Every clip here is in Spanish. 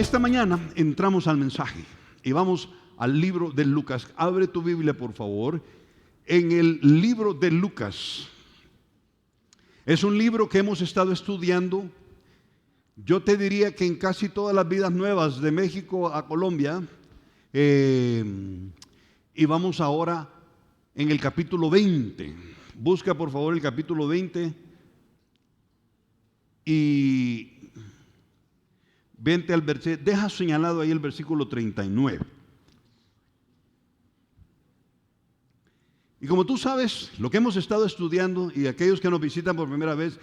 Esta mañana entramos al mensaje y vamos al libro de Lucas. Abre tu Biblia, por favor, en el libro de Lucas. Es un libro que hemos estado estudiando. Yo te diría que en casi todas las vidas nuevas de México a Colombia. Y vamos ahora en el capítulo 20. Busca por favor el capítulo 20 y vente al versículo, deja señalado ahí el versículo 39. Y como tú sabes, lo que hemos estado estudiando, y aquellos que nos visitan por primera vez,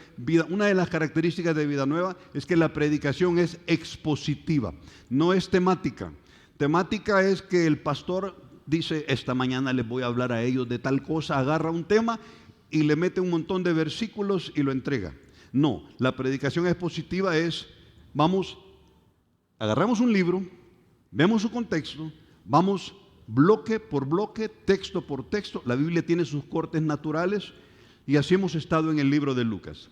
una de las características de Vida Nueva es que la predicación es expositiva, no es temática. Temática es que el pastor dice, esta mañana les voy a hablar a ellos de tal cosa, agarra un tema y le mete un montón de versículos y lo entrega. No, la predicación expositiva es, agarramos un libro, vemos su contexto, vamos bloque por bloque, texto por texto. La Biblia tiene sus cortes naturales y así hemos estado en el libro de Lucas.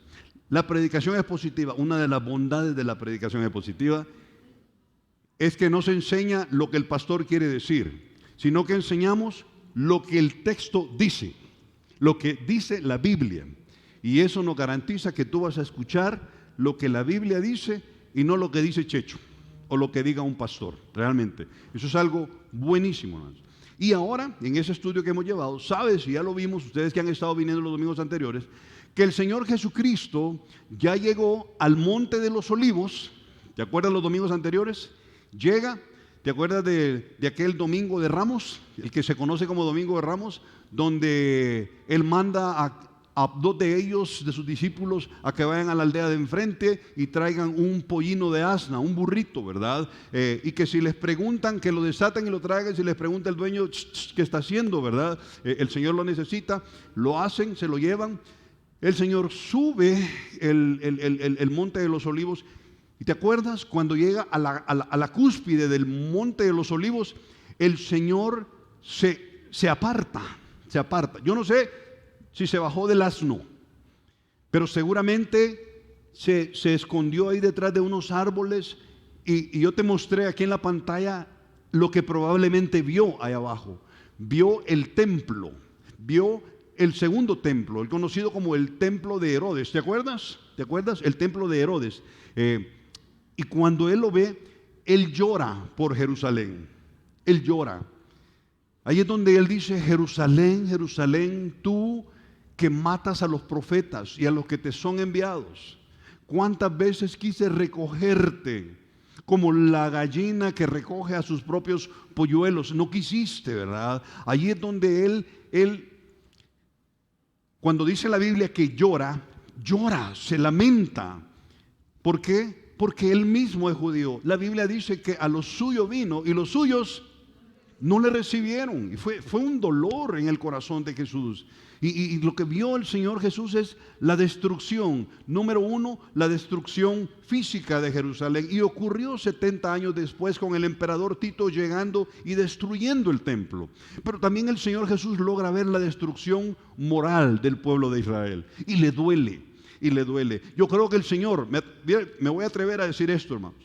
La predicación expositiva, una de las bondades de la predicación expositiva es que no se enseña lo que el pastor quiere decir, sino que enseñamos lo que el texto dice, lo que dice la Biblia. Y eso nos garantiza que tú vas a escuchar lo que la Biblia dice y no lo que dice Checho o lo que diga un pastor, realmente. Eso es algo buenísimo, hermanos. Y ahora, en ese estudio que hemos llevado, sabes, y ya lo vimos, ustedes que han estado viniendo los domingos anteriores, que el Señor Jesucristo ya llegó al Monte de los Olivos. ¿Te acuerdas los domingos anteriores? Llega, ¿te acuerdas de aquel Domingo de Ramos? El que se conoce como Domingo de Ramos, donde Él manda a dos de ellos, de sus discípulos, a que vayan a la aldea de enfrente y traigan un pollino de asna, un burrito, ¿verdad? Y que si les preguntan, que lo desaten y lo traigan. Si les pregunta el dueño, ¿qué está haciendo, verdad? El Señor lo necesita, lo hacen, se lo llevan. El Señor sube el Monte de los Olivos. ¿Y te acuerdas? Cuando llega a la cúspide del Monte de los Olivos, el Señor se aparta. Yo no sé si se bajó del asno, pero seguramente se escondió ahí detrás de unos árboles y yo te mostré aquí en la pantalla lo que probablemente vio ahí abajo. Vio el templo, vio el segundo templo, el conocido como el templo de Herodes. ¿Te acuerdas? El templo de Herodes. Y cuando él lo ve, él llora por Jerusalén. Él llora. Ahí es donde él dice, Jerusalén, Jerusalén, tú que matas a los profetas y a los que te son enviados. ¿Cuántas veces quise recogerte como la gallina que recoge a sus propios polluelos? No quisiste, ¿verdad? Allí es donde él, cuando dice la Biblia que llora, se lamenta. ¿Por qué? Porque él mismo es judío. La Biblia dice que a los suyos vino y los suyos no le recibieron. Y fue un dolor en el corazón de Jesús. Y lo que vio el Señor Jesús es la destrucción. Número uno, la destrucción física de Jerusalén. Y ocurrió 70 años después con el emperador Tito llegando y destruyendo el templo. Pero también el Señor Jesús logra ver la destrucción moral del pueblo de Israel. Y le duele. Yo creo que el Señor, me voy a atrever a decir esto, hermanos.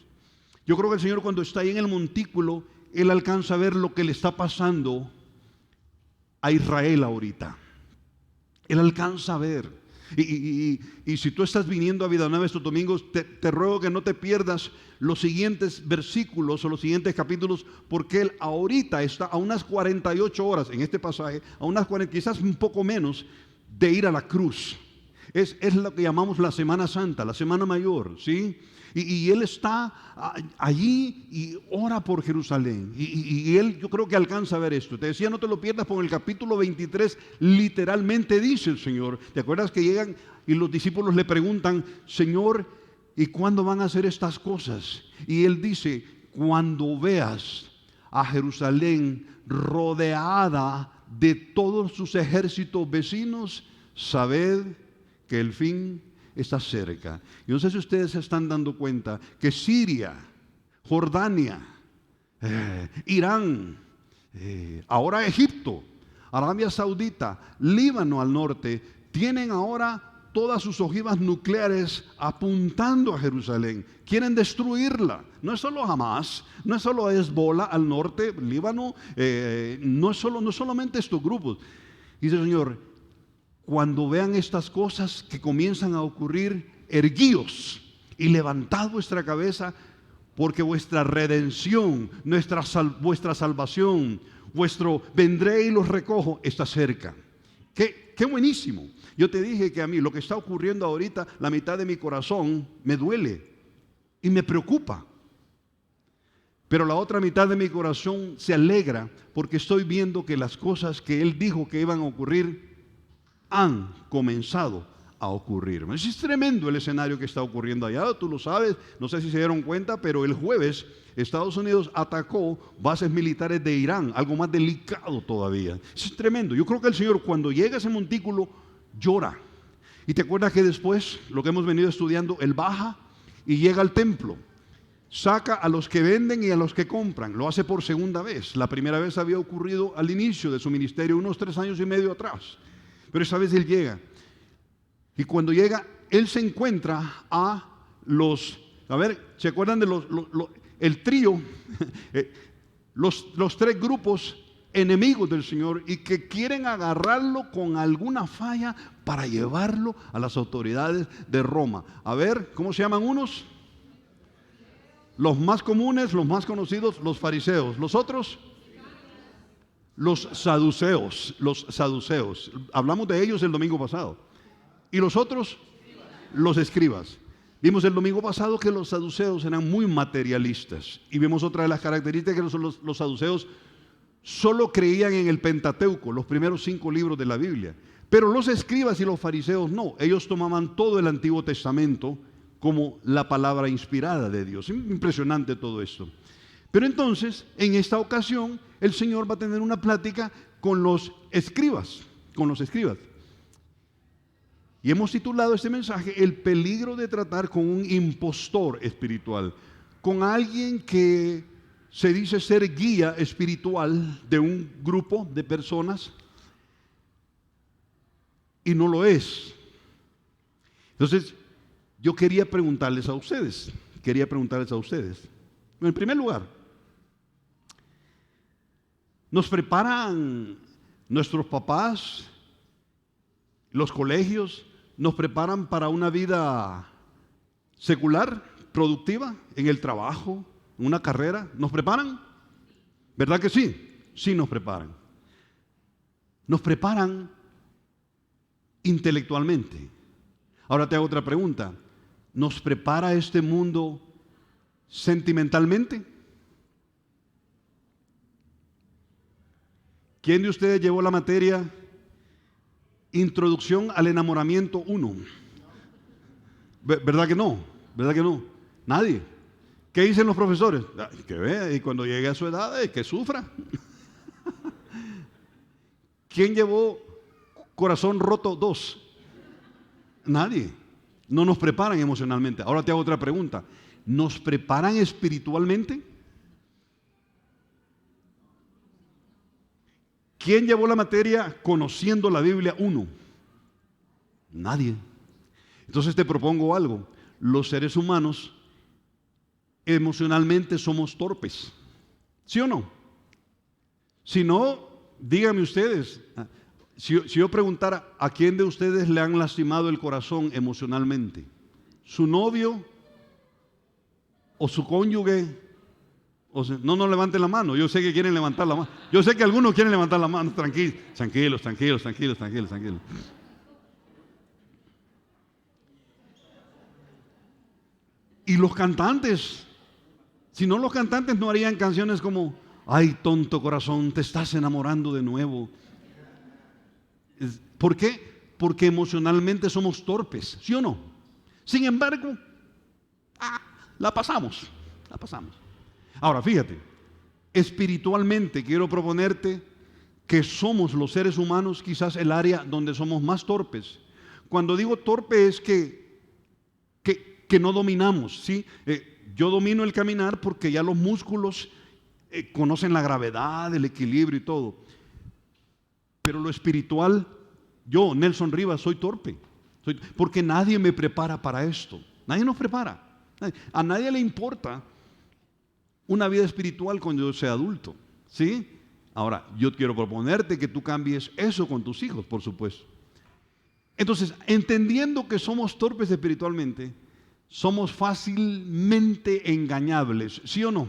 Yo creo que el Señor, cuando está ahí en el montículo, Él alcanza a ver lo que le está pasando a Israel ahorita. Él alcanza a ver. Y si tú estás viniendo a Vida Nueva estos domingos, te ruego que no te pierdas los siguientes versículos o los siguientes capítulos, porque Él ahorita está a unas 48 horas en este pasaje, a unas 40, quizás un poco menos, de ir a la cruz. Es lo que llamamos la Semana Santa, la Semana Mayor, ¿sí? Y Él está allí y ora por Jerusalén. Y Él, yo creo que alcanza a ver esto. Te decía, no te lo pierdas, porque en el capítulo 23 literalmente dice el Señor. ¿Te acuerdas que llegan y los discípulos le preguntan, Señor, ¿y cuándo van a hacer estas cosas? Y Él dice, cuando veas a Jerusalén rodeada de todos sus ejércitos vecinos, sabed que el fin está cerca. Yo no sé si ustedes se están dando cuenta que Siria, Jordania, Irán, ahora Egipto, Arabia Saudita, Líbano al norte, tienen ahora todas sus ojivas nucleares apuntando a Jerusalén. Quieren destruirla. No es solo Hamas, no es solo Hezbollah al norte, Líbano, no solamente estos grupos. Dice el Señor, cuando vean estas cosas que comienzan a ocurrir, erguíos y levantad vuestra cabeza, porque vuestra redención, vuestra salvación, vuestro vendré y los recojo, está cerca. Qué buenísimo. Yo te dije que a mí lo que está ocurriendo ahorita, la mitad de mi corazón me duele y me preocupa. Pero la otra mitad de mi corazón se alegra porque estoy viendo que las cosas que Él dijo que iban a ocurrir han comenzado a ocurrir. Es tremendo el escenario que está ocurriendo allá, tú lo sabes, no sé si se dieron cuenta, pero el jueves Estados Unidos atacó bases militares de Irán, algo más delicado todavía. Es tremendo. Yo creo que el Señor cuando llega a ese montículo llora. Y te acuerdas que después, lo que hemos venido estudiando, Él baja y llega al templo. Saca a los que venden y a los que compran. Lo hace por segunda vez. La primera vez había ocurrido al inicio de su ministerio, unos 3 años y medio atrás. Pero esa vez Él llega. Y cuando llega, Él se encuentra a los... A ver, ¿se acuerdan de el trío? los 3 grupos enemigos del Señor y que quieren agarrarlo con alguna falla para llevarlo a las autoridades de Roma. A ver, ¿cómo se llaman unos? Los más comunes, los más conocidos, los fariseos. Los otros, los saduceos. Hablamos de ellos el domingo pasado. Y los otros, los escribas. Vimos el domingo pasado que los saduceos eran muy materialistas. Y vimos otra de las características que los saduceos solo creían en el Pentateuco, los primeros 5 libros de la Biblia. Pero los escribas y los fariseos no. Ellos tomaban todo el Antiguo Testamento como la palabra inspirada de Dios. Impresionante todo esto. Pero entonces, en esta ocasión, el Señor va a tener una plática con los escribas. Y hemos titulado este mensaje, el peligro de tratar con un impostor espiritual, con alguien que se dice ser guía espiritual de un grupo de personas y no lo es. Entonces, yo quería preguntarles a ustedes. En primer lugar, ¿nos preparan nuestros papás, los colegios, nos preparan para una vida secular, productiva, en el trabajo, en una carrera? ¿Nos preparan? ¿Verdad que sí? Sí nos preparan. Nos preparan intelectualmente. Ahora te hago otra pregunta. ¿Nos prepara este mundo sentimentalmente? ¿Quién de ustedes llevó la materia Introducción al Enamoramiento 1? ¿Verdad que no? Nadie. ¿Qué dicen los profesores? Que vea, y cuando llegue a su edad, que sufra. ¿Quién llevó Corazón Roto 2? Nadie. No nos preparan emocionalmente. Ahora te hago otra pregunta. ¿Nos preparan espiritualmente? ¿Quién llevó la materia Conociendo la Biblia 1? Nadie. Entonces te propongo algo. Los seres humanos emocionalmente somos torpes. ¿Sí o no? Si no, díganme ustedes. Si yo preguntara, ¿a quién de ustedes le han lastimado el corazón emocionalmente? ¿Su novio o su cónyuge? No levanten la mano. Yo sé que quieren levantar la mano. Yo sé que algunos quieren levantar la mano. Tranquilos. Y los cantantes, si no, los cantantes no harían canciones como: ay, tonto corazón, te estás enamorando de nuevo. ¿Por qué? Porque emocionalmente somos torpes, ¿sí o no? Sin embargo, la pasamos. Ahora, fíjate, espiritualmente quiero proponerte que somos los seres humanos quizás el área donde somos más torpes. Cuando digo torpe es que no dominamos, ¿sí? Yo domino el caminar porque ya los músculos conocen la gravedad, el equilibrio y todo. Pero lo espiritual, yo, Nelson Rivas, soy torpe. Porque nadie me prepara para esto. Nadie nos prepara. A nadie le importa una vida espiritual cuando yo sea adulto. ¿Sí? Ahora, yo quiero proponerte que tú cambies eso con tus hijos, por supuesto. Entonces, entendiendo que somos torpes espiritualmente, somos fácilmente engañables, ¿sí o no?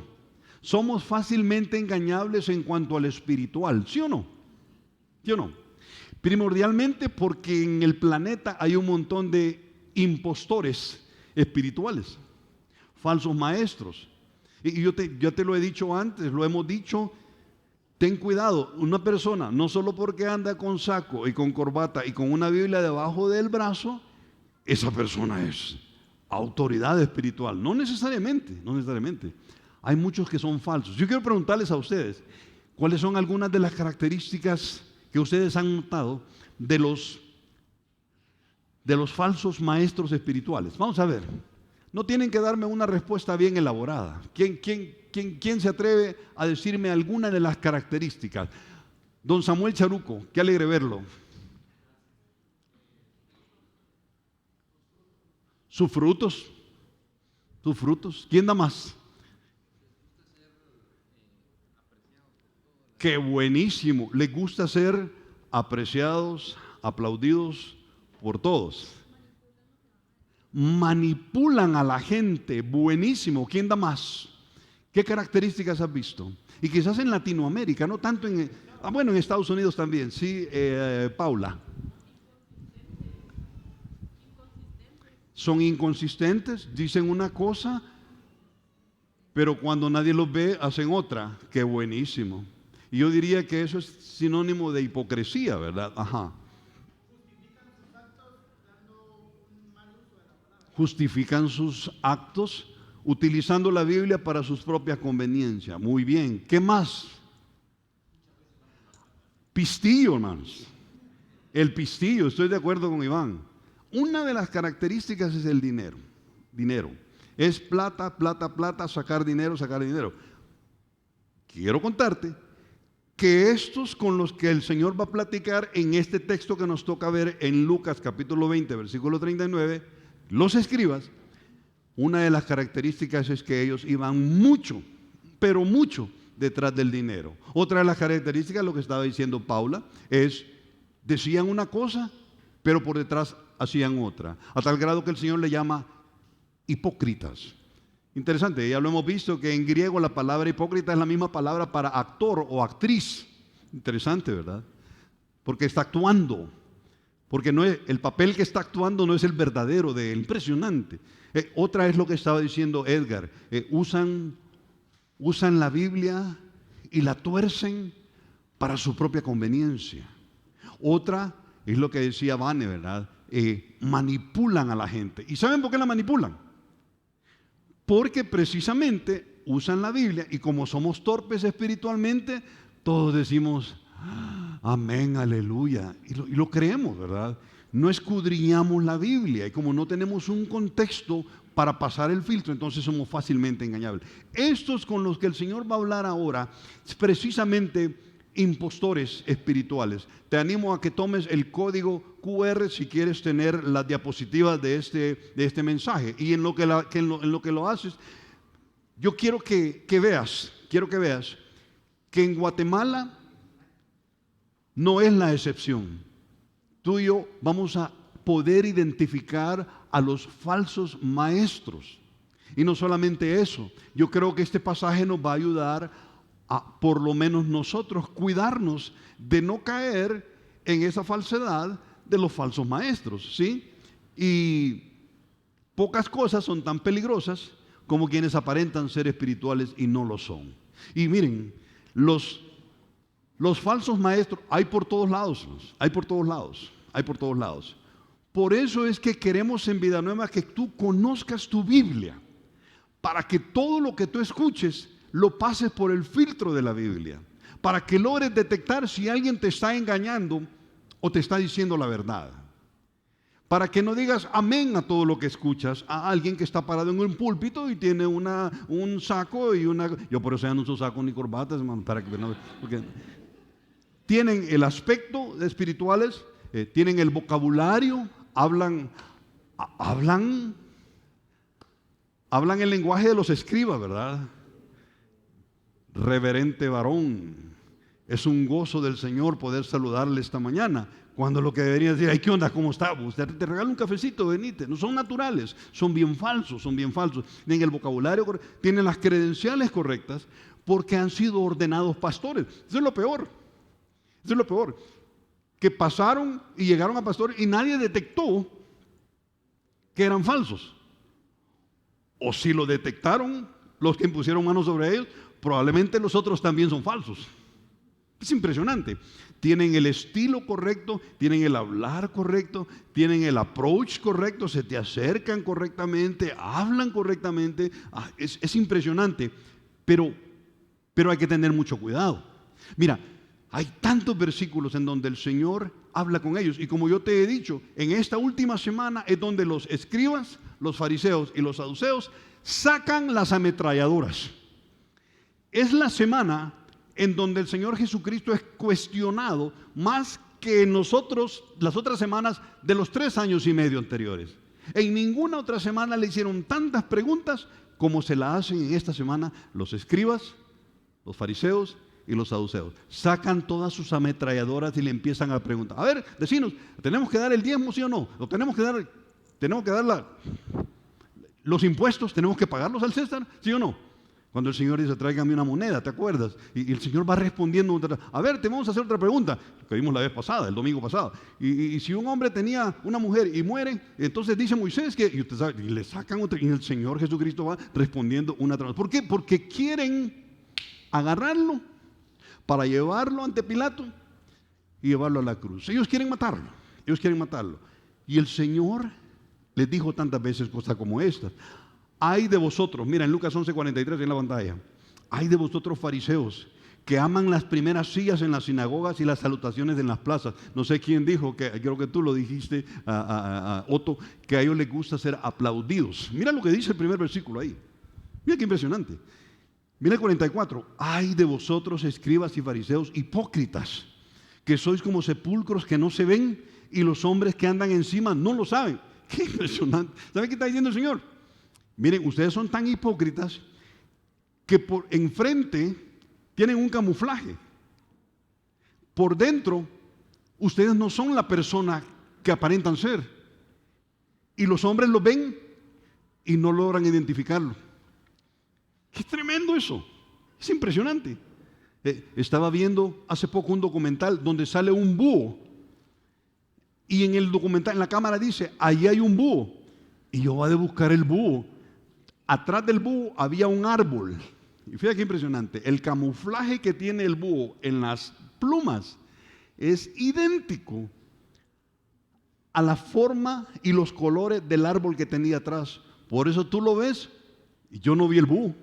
Somos fácilmente engañables en cuanto al espiritual, ¿sí o no? ¿Sí o no? Primordialmente porque en el planeta hay un montón de impostores espirituales, falsos maestros. Y yo te lo he dicho antes, lo hemos dicho. Ten cuidado, una persona, no solo porque anda con saco y con corbata y con una Biblia debajo del brazo, esa persona es autoridad espiritual. No necesariamente, no necesariamente. Hay muchos que son falsos. Yo quiero preguntarles a ustedes, ¿cuáles son algunas de las características que ustedes han notado de los falsos maestros espirituales? Vamos a ver. No tienen que darme una respuesta bien elaborada. ¿Quién se atreve a decirme alguna de las características? Don Samuel Charuco, qué alegre verlo. Sus frutos. ¿Quién da más? Qué buenísimo. Les gusta ser apreciados, aplaudidos por todos. Manipulan a la gente. Buenísimo. ¿Quién da más? ¿Qué características has visto? Y quizás en Latinoamérica, no tanto en Estados Unidos también. Sí, Paula. Son inconsistentes, dicen una cosa, pero cuando nadie los ve, hacen otra. Qué buenísimo. Y yo diría que eso es sinónimo de hipocresía, ¿verdad? Ajá. Justifican sus actos utilizando la Biblia para sus propias conveniencias. Muy bien. ¿Qué más? Pistillo, hermanos. El pistillo, estoy de acuerdo con Iván. Una de las características es el dinero. Dinero. Es plata, sacar dinero. Quiero contarte que estos con los que el Señor va a platicar en este texto que nos toca ver en Lucas capítulo 20, versículo 39, los escribas, una de las características es que ellos iban mucho, pero mucho detrás del dinero. Otra de las características, lo que estaba diciendo Paula, es decían una cosa, pero por detrás hacían otra, a tal grado que el Señor le llama hipócritas. Interesante, ya lo hemos visto que en griego la palabra hipócrita es la misma palabra para actor o actriz. Interesante, ¿verdad? Porque está actuando. Porque no es, el papel que está actuando no es el verdadero de él. Impresionante. Otra es lo que estaba diciendo Edgar. Usan la Biblia y la tuercen para su propia conveniencia. Otra es lo que decía Vane, ¿verdad? Manipulan a la gente. ¿Y saben por qué la manipulan? Porque precisamente usan la Biblia y como somos torpes espiritualmente, todos decimos amén, aleluya, y lo creemos, ¿verdad? No escudriñamos la Biblia y como no tenemos un contexto para pasar el filtro, entonces somos fácilmente engañables. Estos con los que el Señor va a hablar ahora, es precisamente impostores espirituales. Te animo a que tomes el código QR si quieres tener las diapositivas de este mensaje. Y en lo que lo haces, yo quiero que veas que en Guatemala no es la excepción. Tú y yo vamos a poder identificar a los falsos maestros. Y no solamente eso, yo creo que este pasaje nos va a ayudar a, por lo menos nosotros, cuidarnos de no caer en esa falsedad de los falsos maestros, ¿sí? Y pocas cosas son tan peligrosas como quienes aparentan ser espirituales y no lo son. Y miren, los falsos maestros hay por todos lados, hay por todos lados. Por eso es que queremos en Vida Nueva que tú conozcas tu Biblia, para que todo lo que tú escuches lo pases por el filtro de la Biblia, para que logres detectar si alguien te está engañando o te está diciendo la verdad. Para que no digas amén a todo lo que escuchas a alguien que está parado en un púlpito y tiene un saco y una... Yo por eso ya no uso saco ni corbatas, hermano, para que no... Porque tienen el aspecto de espirituales, tienen el vocabulario hablan el lenguaje de los escribas, ¿verdad? Reverente varón, es un gozo del Señor poder saludarle esta mañana, cuando lo que debería decir, ay, ¿qué onda? ¿Cómo está? Usted te regala un cafecito, venite. No son naturales, son bien falsos. Tienen el vocabulario correcto, tienen las credenciales correctas, porque han sido ordenados pastores. Eso es lo peor. Que pasaron y llegaron a pastores y nadie detectó que eran falsos. O si lo detectaron los que impusieron manos sobre ellos, probablemente los otros también son falsos. Es impresionante. Tienen el estilo correcto, tienen el hablar correcto, tienen el approach correcto, se te acercan correctamente, hablan correctamente. Es impresionante, pero hay que tener mucho cuidado. Mira, hay tantos versículos en donde el Señor habla con ellos, y como yo te he dicho, en esta última semana es donde los escribas, los fariseos y los saduceos sacan las ametralladoras. Es la semana en donde el Señor Jesucristo es cuestionado más que nosotros las otras semanas de los 3 años y medio anteriores. En ninguna otra semana le hicieron tantas preguntas como se la hacen en esta semana los escribas, los fariseos y los saduceos. Sacan todas sus ametralladoras y le empiezan a preguntar. A ver, decinos, ¿tenemos que dar el diezmo, sí o no? ¿O tenemos que dar los impuestos? ¿Tenemos que pagarlos al César, sí o no? Cuando el Señor dice, tráigame una moneda, ¿te acuerdas? Y el Señor va respondiendo, a ver, te vamos a hacer otra pregunta, que vimos la vez pasada, el domingo pasado. Y si un hombre tenía una mujer y muere, entonces dice Moisés que, y usted sabe, y le sacan otra, y el Señor Jesucristo va respondiendo una tras otra. ¿Por qué? Porque quieren agarrarlo para llevarlo ante Pilato y llevarlo a la cruz. Ellos quieren matarlo. Y el Señor les dijo tantas veces cosas como estas. Ay de vosotros, mira en Lucas 11:43 en la pantalla. Ay de vosotros fariseos, que aman las primeras sillas en las sinagogas y las salutaciones en las plazas. No sé quién dijo, que creo que tú lo dijiste, Otto, que a ellos les gusta ser aplaudidos. Mira lo que dice el primer versículo ahí. Mira qué impresionante. Mira el 44. Ay de vosotros escribas y fariseos hipócritas, que sois como sepulcros que no se ven y los hombres que andan encima no lo saben. Qué impresionante. ¿Sabe qué está diciendo el Señor? Miren, ustedes son tan hipócritas que por enfrente tienen un camuflaje. Por dentro, ustedes no son la persona que aparentan ser. Y los hombres lo ven y no logran identificarlo. ¡Qué tremendo eso! Es impresionante. Estaba viendo hace poco un documental donde sale un búho. Y en el documental, en la cámara dice, allí hay un búho. Y yo voy a buscar el búho. Atrás del búho había un árbol. Y fíjate qué impresionante. El camuflaje que tiene el búho en las plumas es idéntico a la forma y los colores del árbol que tenía atrás. Por eso tú lo ves y yo no vi el búho.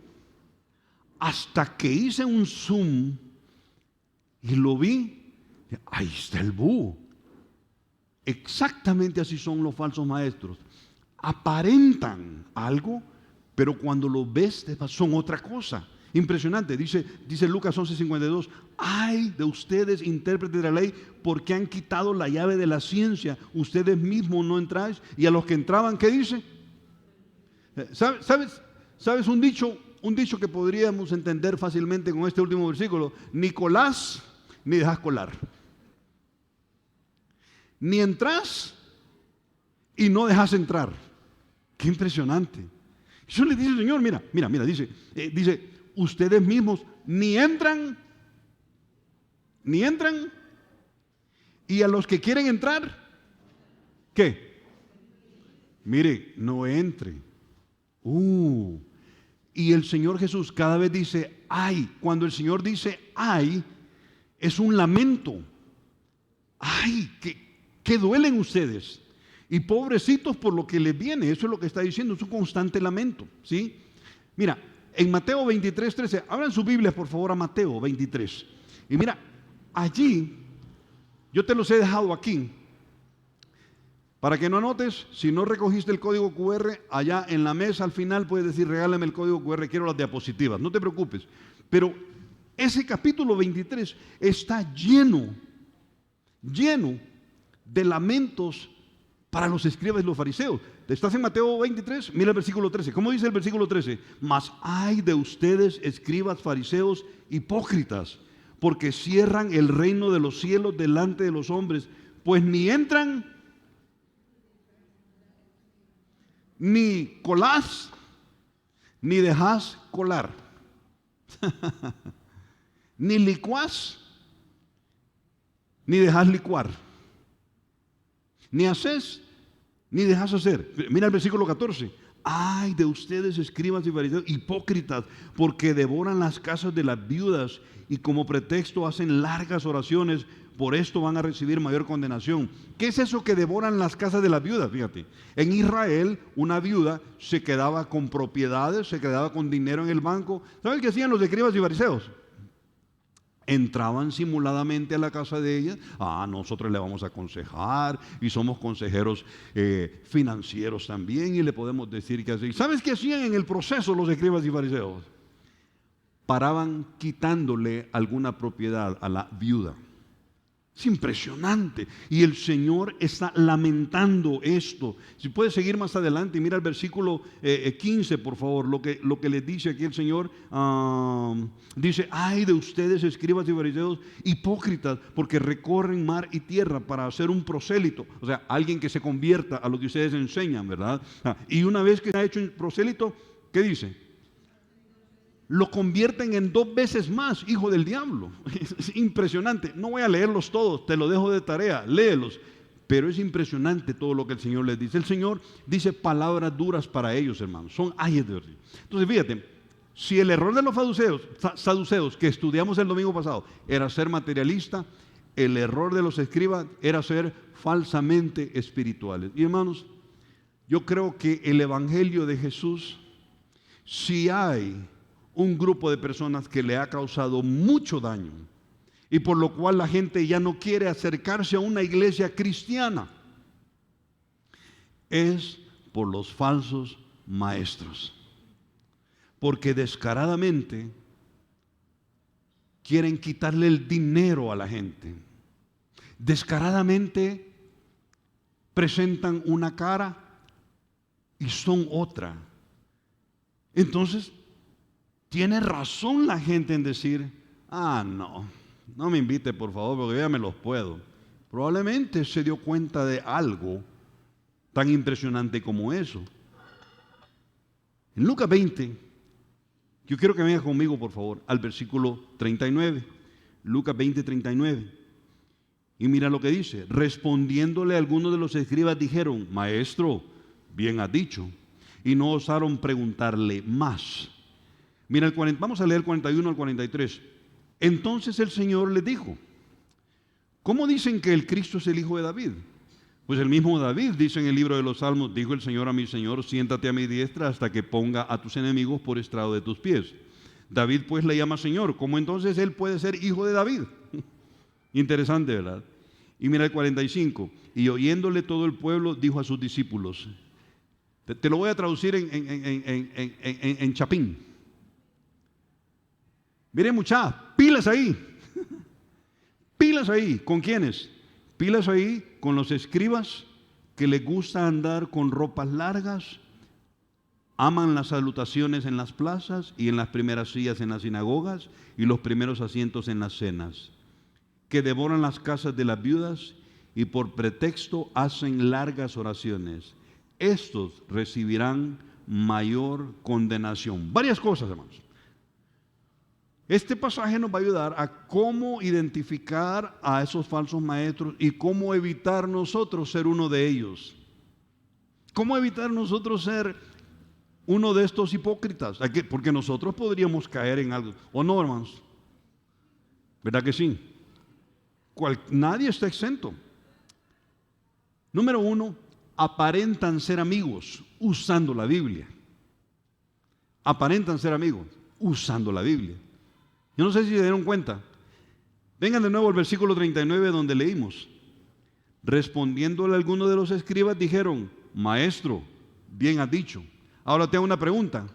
Hasta que hice un zoom y lo vi, ahí está el búho. Exactamente así son los falsos maestros. Aparentan algo, pero cuando lo ves son otra cosa. Impresionante, dice Lucas 11:52, ay de ustedes intérpretes de la ley, porque han quitado la llave de la ciencia, ustedes mismos no entráis, y a los que entraban, ¿qué dice? ¿Sabes un dicho que podríamos entender fácilmente con este último versículo? Ni colás, ni dejas colar. Ni entras y no dejas entrar. Qué impresionante. Eso le dice el Señor, mira, dice, ustedes mismos ni entran, y a los que quieren entrar, ¿qué? Mire, no entre. Y el Señor Jesús cada vez dice, ay. Cuando el Señor dice, ay, es un lamento. Ay, que duelen ustedes. Y pobrecitos por lo que les viene. Eso es lo que está diciendo, es un constante lamento, ¿sí? Mira, en Mateo 23:13, abran sus Biblias por favor a Mateo 23. Y mira, allí, yo te los he dejado aquí, para que no anotes. Si no recogiste el código QR, allá en la mesa al final puedes decir, regálame el código QR, quiero las diapositivas, no te preocupes. Pero ese capítulo 23 está lleno de lamentos para los escribas y los fariseos. ¿Estás en Mateo 23? Mira el versículo 13. ¿Cómo dice el versículo 13? Mas ay de ustedes, escribas, fariseos, hipócritas, porque cierran el reino de los cielos delante de los hombres, pues ni entran, ni colás, ni dejás colar, ni licuás, ni dejás licuar, ni haces, ni dejas hacer. Mira el versículo 14. Ay de ustedes, escribas y fariseos, hipócritas, porque devoran las casas de las viudas y como pretexto hacen largas oraciones. Por esto van a recibir mayor condenación. ¿Qué es eso que devoran las casas de las viudas? Fíjate, en Israel una viuda se quedaba con propiedades, se quedaba con dinero en el banco. ¿Sabes qué hacían los escribas y fariseos? Entraban simuladamente a la casa de ella. Nosotros le vamos a aconsejar y somos consejeros financieros también y le podemos decir qué hacer. ¿Sabes qué hacían en el proceso los escribas y fariseos? Paraban quitándole alguna propiedad a la viuda. Es impresionante. Y el Señor está lamentando esto. Si puedes seguir más adelante, mira el versículo 15, por favor, lo que les dice aquí el Señor. Dice, ay de ustedes, escribas y fariseos, hipócritas, porque recorren mar y tierra para hacer un prosélito. O sea, alguien que se convierta a lo que ustedes enseñan, ¿verdad? Y una vez que se ha hecho un prosélito, ¿qué dice? Lo convierten en 2 veces más hijo del diablo. Es impresionante. No voy a leerlos todos, te lo dejo de tarea, léelos. Pero es impresionante todo lo que el Señor les dice. El Señor dice palabras duras para ellos, hermanos. Son ayes de verdad. Entonces, fíjate, si el error de los saduceos que estudiamos el domingo pasado era ser materialista, el error de los escribas era ser falsamente espirituales. Y hermanos, yo creo que el evangelio de Jesús, si hay un grupo de personas que le ha causado mucho daño y por lo cual la gente ya no quiere acercarse a una iglesia cristiana, es por los falsos maestros, porque descaradamente quieren quitarle el dinero a la gente, descaradamente presentan una cara y son otra. Entonces tiene razón la gente en decir, no me invite por favor porque yo ya me los puedo. Probablemente se dio cuenta de algo tan impresionante como eso. En Lucas 20, yo quiero que venga conmigo por favor al versículo 39. Lucas 20, 39. Y mira lo que dice. Respondiéndole algunos de los escribas dijeron, maestro, bien has dicho. Y no osaron preguntarle más. Mira, vamos a leer el 41 al 43. Entonces el Señor les dijo, ¿cómo dicen que el Cristo es el hijo de David? Pues el mismo David dice en el libro de los Salmos, dijo el Señor a mi Señor, siéntate a mi diestra hasta que ponga a tus enemigos por estrado de tus pies. David pues le llama Señor, ¿cómo entonces él puede ser hijo de David? Interesante, ¿verdad? Y mira el 45, y oyéndole todo el pueblo dijo a sus discípulos, te lo voy a traducir en chapín. Miren muchachos, pilas ahí. Pilas ahí. ¿Con quiénes? Pilas ahí con los escribas que les gusta andar con ropas largas, aman las salutaciones en las plazas y en las primeras sillas en las sinagogas y los primeros asientos en las cenas, que devoran las casas de las viudas y por pretexto hacen largas oraciones. Estos recibirán mayor condenación. Varias cosas, hermanos. Este pasaje nos va a ayudar a cómo identificar a esos falsos maestros y cómo evitar nosotros ser uno de ellos. ¿Cómo evitar nosotros ser uno de estos hipócritas? Porque nosotros podríamos caer en algo. ¿O no, hermanos? ¿Verdad que sí? Nadie está exento. Número 1, aparentan ser amigos usando la Biblia. Aparentan ser amigos usando la Biblia. Yo no sé si se dieron cuenta. Vengan de nuevo al versículo 39 donde leímos. Respondiéndole a algunos de los escribas dijeron, maestro, bien has dicho. Ahora te hago una pregunta.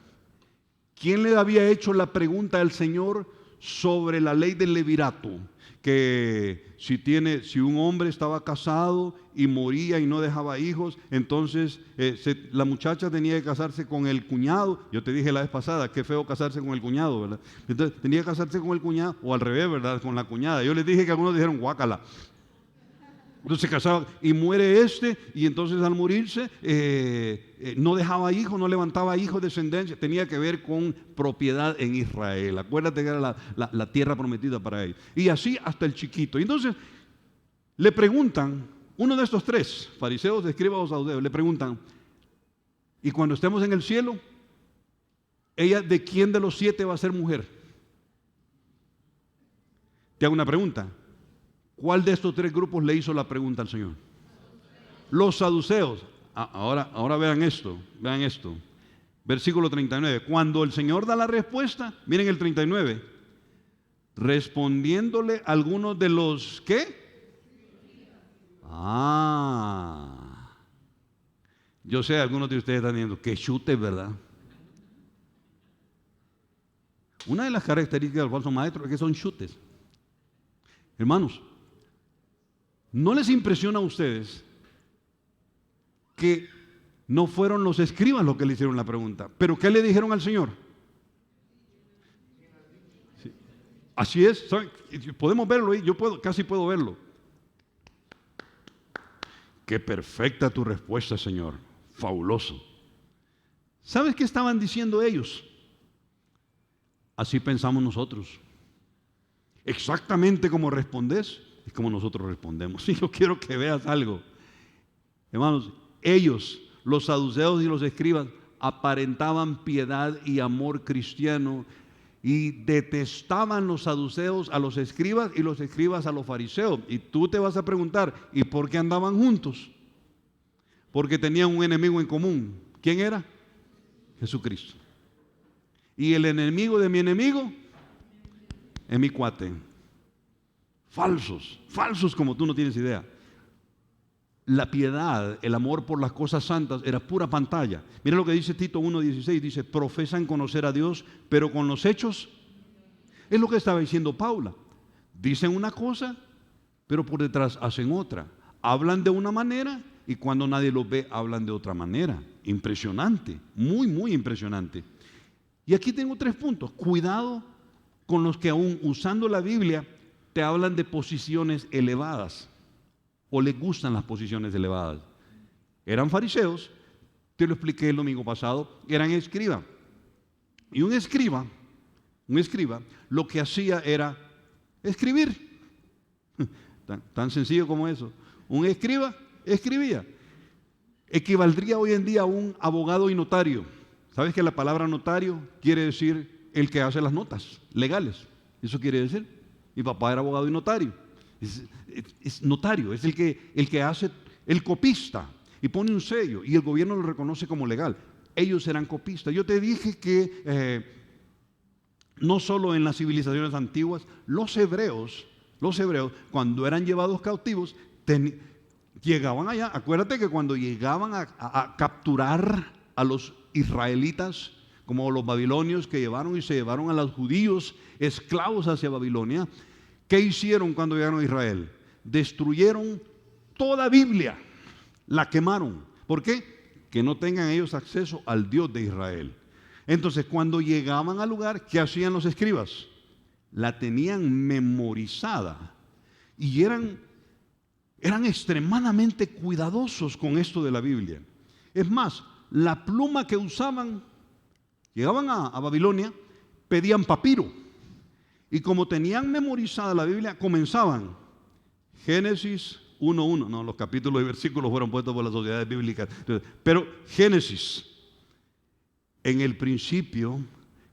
¿Quién le había hecho la pregunta al Señor sobre la ley del levirato, que si un hombre estaba casado y moría y no dejaba hijos, entonces la muchacha tenía que casarse con el cuñado. Yo te dije la vez pasada, qué feo casarse con el cuñado, ¿verdad? Entonces tenía que casarse con el cuñado, o al revés, ¿verdad? Con la cuñada. Yo les dije que algunos dijeron, guácala. Entonces se casaba y muere y entonces al morirse no dejaba hijos, no levantaba hijos, descendencia. Tenía que ver con propiedad en Israel. Acuérdate que era la tierra prometida para ellos. Y así hasta el chiquito. Y entonces le preguntan, uno de estos tres, fariseos, escribas o saduceos, le preguntan, y cuando estemos en el cielo, ella de quién de los 7 va a ser mujer. Te hago una pregunta. ¿Cuál de estos 3 grupos le hizo la pregunta al Señor? Los saduceos. Ahora vean esto. Versículo 39. Cuando el Señor da la respuesta, miren el 39. Respondiéndole algunos de los ¿qué? Yo sé, algunos de ustedes están diciendo, que chute, ¿verdad? Una de las características del falso maestro es que son chutes. Hermanos, ¿no les impresiona a ustedes que no fueron los escribas los que le hicieron la pregunta? ¿Pero qué le dijeron al Señor? Sí. Así es, ¿saben? Podemos verlo ahí, casi puedo verlo. Qué perfecta tu respuesta, Señor. Fabuloso. ¿Sabes qué estaban diciendo ellos? Así pensamos nosotros. Exactamente como respondes, es como nosotros respondemos. Y yo quiero que veas algo. Hermanos, ellos, los saduceos y los escribas, aparentaban piedad y amor cristiano y detestaban los saduceos a los escribas y los escribas a los fariseos. Y tú te vas a preguntar, ¿y por qué andaban juntos? Porque tenían un enemigo en común. ¿Quién era? Jesucristo. Y el enemigo de mi enemigo es mi cuate. Falsos como tú no tienes idea. La piedad, el amor por las cosas santas era pura pantalla. Mira lo que dice Tito 1:16, dice, profesan conocer a Dios, pero con los hechos, es lo que estaba diciendo Paula. Dicen una cosa, pero por detrás hacen otra. Hablan de una manera y cuando nadie los ve, hablan de otra manera. Impresionante, muy impresionante. Y aquí tengo 3 puntos. Cuidado con los que aún usando la Biblia te hablan de posiciones elevadas o les gustan las posiciones elevadas. Eran fariseos, te lo expliqué el domingo pasado, eran escribas. Y un escriba lo que hacía era escribir. Tan sencillo como eso. Un escriba escribía. Equivaldría hoy en día a un abogado y notario. ¿Sabes que la palabra notario quiere decir el que hace las notas legales? Eso quiere decir. Mi papá era abogado y notario. Es notario, es el que hace, el copista, y pone un sello, y el gobierno lo reconoce como legal. Ellos eran copistas. Yo te dije que no solo en las civilizaciones antiguas, los hebreos, cuando eran llevados cautivos, llegaban allá. Acuérdate que cuando llegaban a capturar a los israelitas, como los babilonios que llevaron y se llevaron a los judíos esclavos hacia Babilonia, ¿qué hicieron cuando llegaron a Israel? Destruyeron toda Biblia, la quemaron. ¿Por qué? Que no tengan ellos acceso al Dios de Israel. Entonces, cuando llegaban al lugar, ¿qué hacían los escribas? La tenían memorizada y eran extremadamente cuidadosos con esto de la Biblia. Es más, la pluma que usaban, llegaban a Babilonia, pedían papiro. Y como tenían memorizada la Biblia, comenzaban Génesis 1:1. No, los capítulos y versículos fueron puestos por las sociedades bíblicas. Pero Génesis, en el principio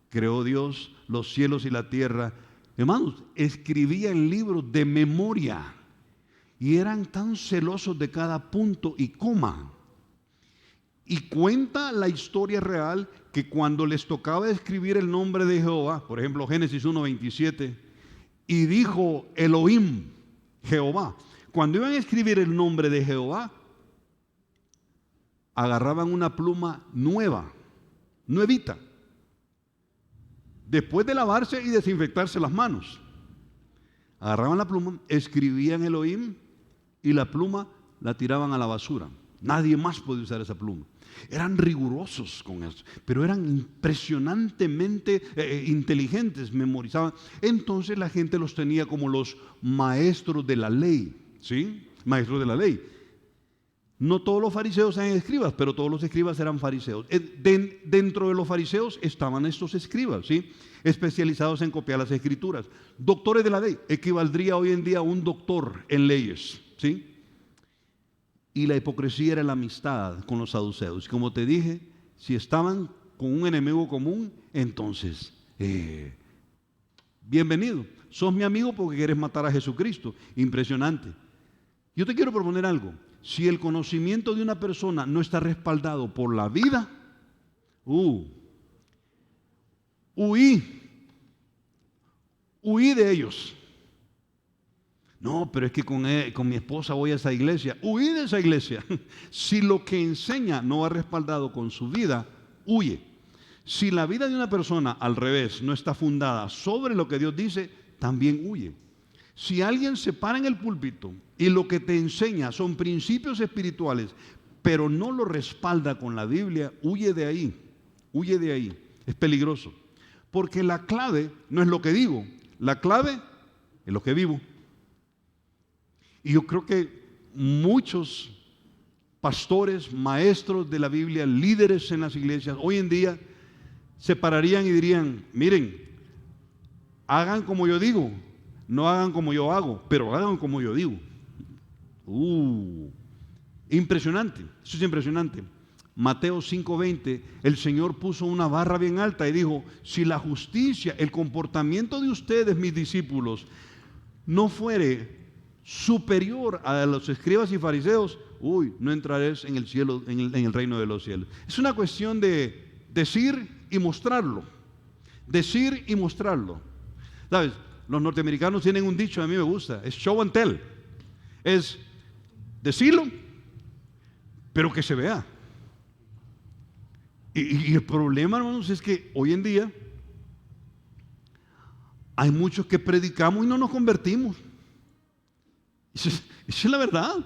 creó Dios los cielos y la tierra. Hermanos, escribían libros de memoria y eran tan celosos de cada punto y coma. Y cuenta la historia real que cuando les tocaba escribir el nombre de Jehová, por ejemplo Génesis 1:27, y dijo Elohim, Jehová, cuando iban a escribir el nombre de Jehová, agarraban una pluma nueva, nuevita, después de lavarse y desinfectarse las manos, agarraban la pluma, escribían Elohim y la pluma la tiraban a la basura. Nadie más podía usar esa pluma. Eran rigurosos con eso, pero eran impresionantemente inteligentes, memorizaban. Entonces la gente los tenía como los maestros de la ley, ¿sí? Maestros de la ley. No todos los fariseos eran escribas, pero todos los escribas eran fariseos. Dentro de los fariseos estaban estos escribas, ¿sí? Especializados en copiar las escrituras. Doctores de la ley, equivaldría hoy en día a un doctor en leyes, ¿sí? Y la hipocresía era la amistad con los saduceos. Como te dije, si estaban con un enemigo común, entonces, bienvenido. Sos mi amigo porque quieres matar a Jesucristo. Impresionante. Yo te quiero proponer algo. Si el conocimiento de una persona no está respaldado por la vida, huí de ellos. No, pero es que con mi esposa voy a esa iglesia. Huí de esa iglesia. Si lo que enseña no va respaldado con su vida, huye. Si la vida de una persona, al revés, no está fundada sobre lo que Dios dice, también huye. Si alguien se para en el púlpito y lo que te enseña son principios espirituales, pero no lo respalda con la Biblia, huye de ahí. Huye de ahí. Es peligroso. Porque la clave no es lo que digo, la clave es lo que vivo. Y yo creo que muchos pastores, maestros de la Biblia, líderes en las iglesias, hoy en día se pararían y dirían, miren, hagan como yo digo, no hagan como yo hago, pero hagan como yo digo. Impresionante, eso es impresionante. Mateo 5:20, el Señor puso una barra bien alta y dijo, si la justicia, el comportamiento de ustedes, mis discípulos, no fuere superior a los escribas y fariseos, no entraréis en el cielo, en el reino de los cielos. Es una cuestión de decir y mostrarlo. Decir y mostrarlo. ¿Sabes? Los norteamericanos tienen un dicho, a mí me gusta, es show and tell. Es decirlo, pero que se vea. Y el problema, hermanos, es que hoy en día hay muchos que predicamos y no nos convertimos. Esa es la verdad.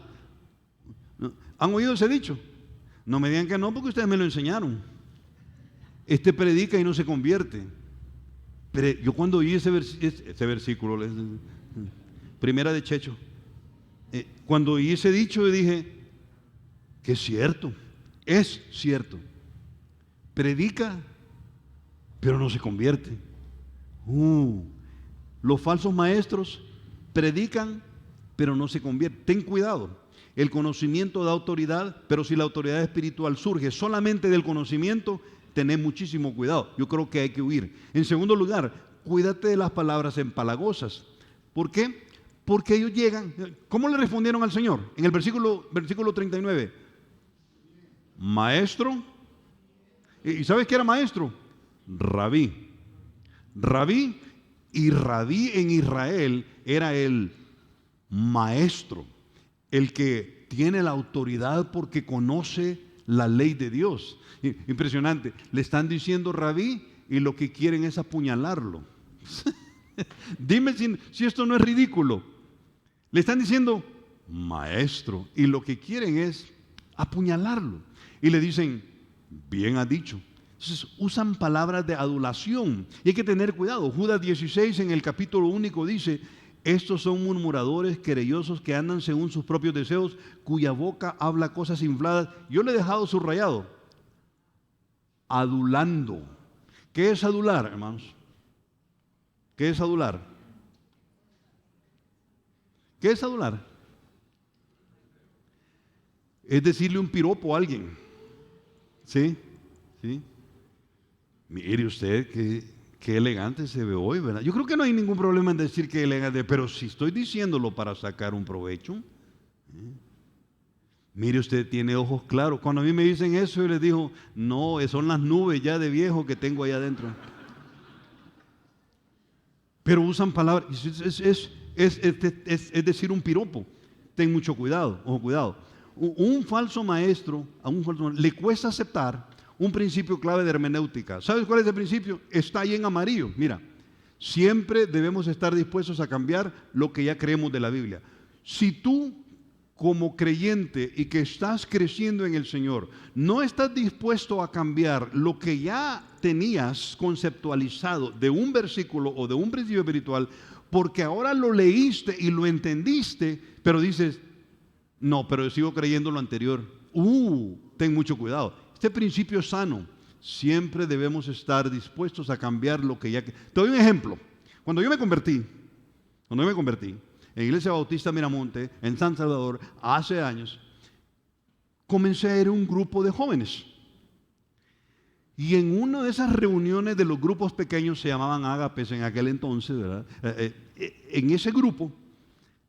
¿Han oído ese dicho? No me digan que no, porque ustedes me lo enseñaron. Este predica y no se convierte. Pero yo cuando oí ese versículo, primera de Checho, cuando oí ese dicho, yo dije, que es cierto. Predica, pero no se convierte. Los falsos maestros predican, pero no se convierte. Ten cuidado. El conocimiento da autoridad, pero si la autoridad espiritual surge solamente del conocimiento, tened muchísimo cuidado. Yo creo que hay que huir. En segundo lugar, cuídate de las palabras empalagosas. ¿Por qué? Porque ellos llegan. ¿Cómo le respondieron al Señor? En el versículo 39. Maestro. ¿Y sabes qué era maestro? Rabí. Rabí, y rabí en Israel era el maestro, el que tiene la autoridad porque conoce la ley de Dios. Impresionante. Le están diciendo rabí y lo que quieren es apuñalarlo. Dime si esto no es ridículo. Le están diciendo maestro y lo que quieren es apuñalarlo. Y le dicen, bien ha dicho. Entonces usan palabras de adulación y hay que tener cuidado. Judas 16 en el capítulo único dice, estos son murmuradores, querellosos, que andan según sus propios deseos, cuya boca habla cosas infladas. Yo le he dejado subrayado, adulando. ¿Qué es adular, hermanos? ¿Qué es adular? ¿Qué es adular? Es decirle un piropo a alguien. ¿Sí? ¿Sí? Mire usted qué elegante se ve hoy, ¿verdad? Yo creo que no hay ningún problema en decir que elegante, pero si estoy diciéndolo para sacar un provecho, mire usted, tiene ojos claros. Cuando a mí me dicen eso, yo les digo, no, son las nubes ya de viejo que tengo allá adentro. Pero usan palabras, es decir, un piropo. Ten mucho cuidado, ojo, cuidado. Un falso maestro, a un falso maestro, le cuesta aceptar un principio clave de hermenéutica. ¿Sabes cuál es el principio? Está ahí en amarillo. Mira, siempre debemos estar dispuestos a cambiar lo que ya creemos de la Biblia. Si tú, como creyente y que estás creciendo en el Señor, no estás dispuesto a cambiar lo que ya tenías conceptualizado de un versículo o de un principio espiritual, porque ahora lo leíste y lo entendiste, pero dices, no, pero sigo creyendo lo anterior. Ten mucho cuidado. Este principio es sano. Siempre debemos estar dispuestos a cambiar lo que ya... Te doy un ejemplo. Cuando yo me convertí en Iglesia Bautista Miramonte, en San Salvador, hace años, comencé a ir a un grupo de jóvenes. Y en una de esas reuniones de los grupos pequeños, se llamaban ágapes en aquel entonces, ¿verdad? En ese grupo,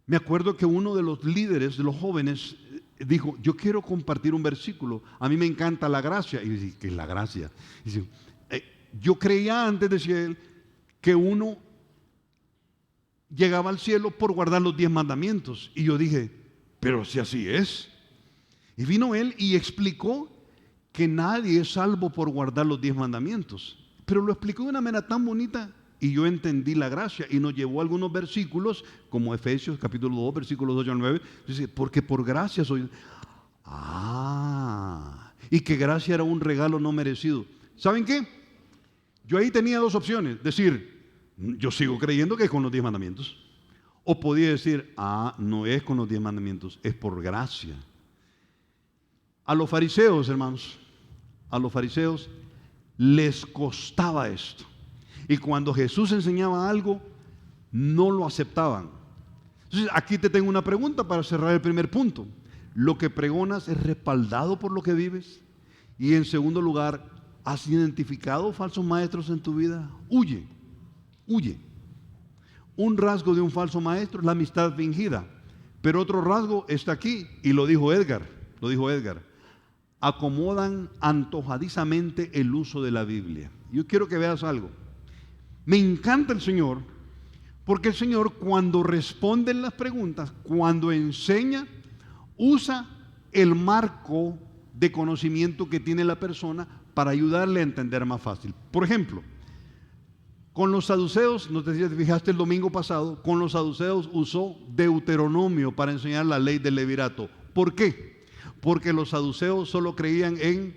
me acuerdo que uno de los líderes de los jóvenes dijo, yo quiero compartir un versículo, a mí me encanta la gracia. Y dice, ¿qué es la gracia? Y dice, yo creía antes, decía él, que uno llegaba al cielo por guardar los 10 mandamientos. Y yo dije, pero si así es. Y vino él y explicó que nadie es salvo por guardar los 10 mandamientos. Pero lo explicó de una manera tan bonita y yo entendí la gracia y nos llevó a algunos versículos como Efesios capítulo 2 versículos 8 al 9. Dice, porque por gracia soy... y que gracia era un regalo no merecido. ¿Saben qué? Yo ahí tenía dos opciones. Decir, yo sigo creyendo que es con los 10 mandamientos. O podía decir, no es con los 10 mandamientos, es por gracia. A los fariseos, hermanos, a los fariseos les costaba esto. Y cuando Jesús enseñaba algo, no lo aceptaban. Entonces, aquí te tengo una pregunta para cerrar el primer punto. ¿Lo que pregonas es respaldado por lo que vives? Y en segundo lugar, ¿has identificado falsos maestros en tu vida? Huye. Un rasgo de un falso maestro es la amistad fingida. Pero otro rasgo está aquí, y lo dijo Edgar. Acomodan antojadizamente el uso de la Biblia. Yo quiero que veas algo. Me encanta el Señor, porque el Señor cuando responde las preguntas, cuando enseña, usa el marco de conocimiento que tiene la persona para ayudarle a entender más fácil. Por ejemplo, con los saduceos, no sé si te fijaste el domingo pasado, con los saduceos usó Deuteronomio para enseñar la ley del levirato. ¿Por qué? Porque los saduceos solo creían en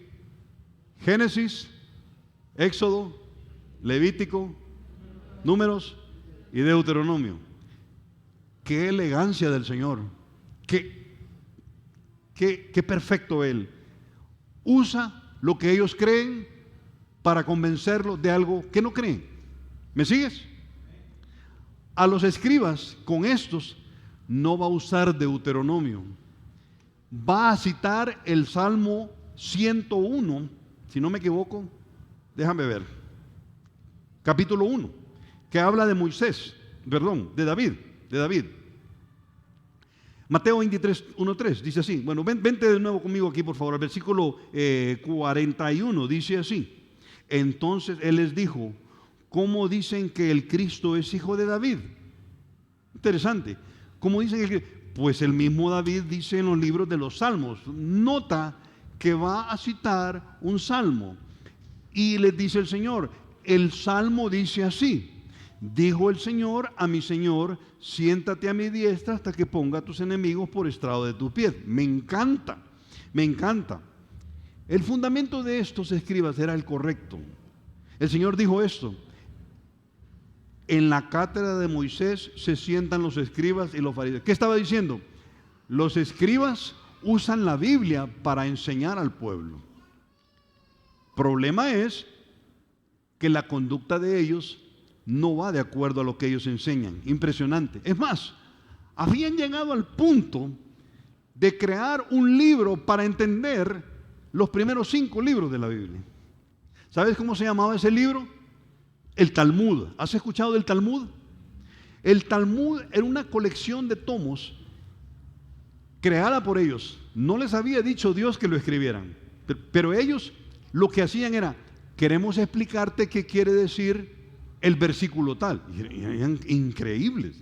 Génesis, Éxodo, Levítico, Números y Deuteronomio. Qué elegancia del Señor. Qué perfecto Él. Usa lo que ellos creen para convencerlos de algo que no creen. ¿Me sigues? A los escribas, con estos, no va a usar Deuteronomio. Va a citar el Salmo 101, si no me equivoco, déjame ver, capítulo 1, que habla de de David. Mateo 23, 1-3, dice así. Bueno, vente de nuevo conmigo aquí, por favor, al versículo 41, dice así. Entonces Él les dijo, ¿cómo dicen que el Cristo es hijo de David? Interesante. ¿Cómo dicen que pues el mismo David dice en los libros de los Salmos? Nota que va a citar un salmo. Y les dice el Señor, el salmo dice así: dijo el Señor a mi Señor, siéntate a mi diestra hasta que ponga a tus enemigos por estrado de tus pies. Me encanta. El fundamento de estos escribas era el correcto. El Señor dijo esto: en la cátedra de Moisés se sientan los escribas y los fariseos. ¿Qué estaba diciendo? Los escribas usan la Biblia para enseñar al pueblo. Problema es que la conducta de ellos no va de acuerdo a lo que ellos enseñan. Impresionante. Es más, habían llegado al punto de crear un libro para entender los primeros 5 libros de la Biblia. ¿Sabes cómo se llamaba ese libro? El Talmud. ¿Has escuchado del Talmud? El Talmud era una colección de tomos creada por ellos. No les había dicho Dios que lo escribieran, pero ellos lo que hacían era: queremos explicarte qué quiere decir el versículo tal. Y eran increíbles.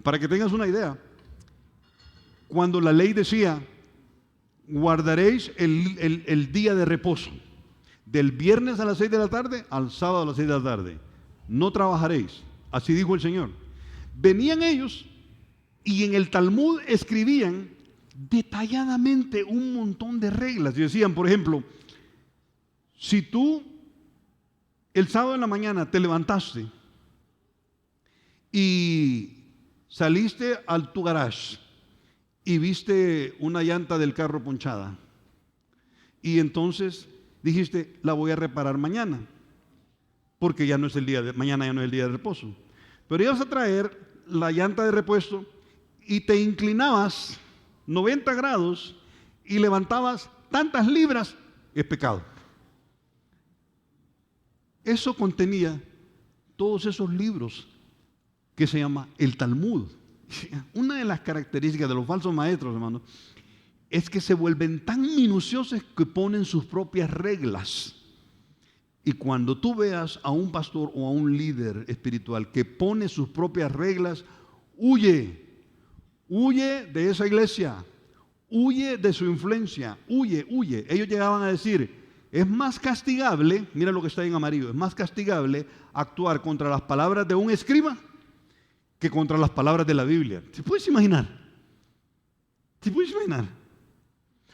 Para que tengas una idea, cuando la ley decía guardaréis el día de reposo, del viernes a las 6 de la tarde al sábado a las 6 de la tarde. No trabajaréis. Así dijo el Señor. Venían ellos y en el Talmud escribían detalladamente un montón de reglas. Y decían, por ejemplo, si tú el sábado en la mañana te levantaste y saliste a tu garage y viste una llanta del carro ponchada y entonces dijiste, la voy a reparar mañana, porque ya no es el día de mañana, ya no es el día de reposo. Pero ibas a traer la llanta de repuesto y te inclinabas 90 grados y levantabas tantas libras, es pecado. Eso contenía todos esos libros que se llama el Talmud. Una de las características de los falsos maestros, hermanos, es que se vuelven tan minuciosos que ponen sus propias reglas. Y cuando tú veas a un pastor o a un líder espiritual que pone sus propias reglas, huye de esa iglesia, huye de su influencia, huye. Ellos llegaban a decir, es más castigable, mira lo que está en amarillo, es más castigable actuar contra las palabras de un escriba que contra las palabras de la Biblia. ¿Te puedes imaginar?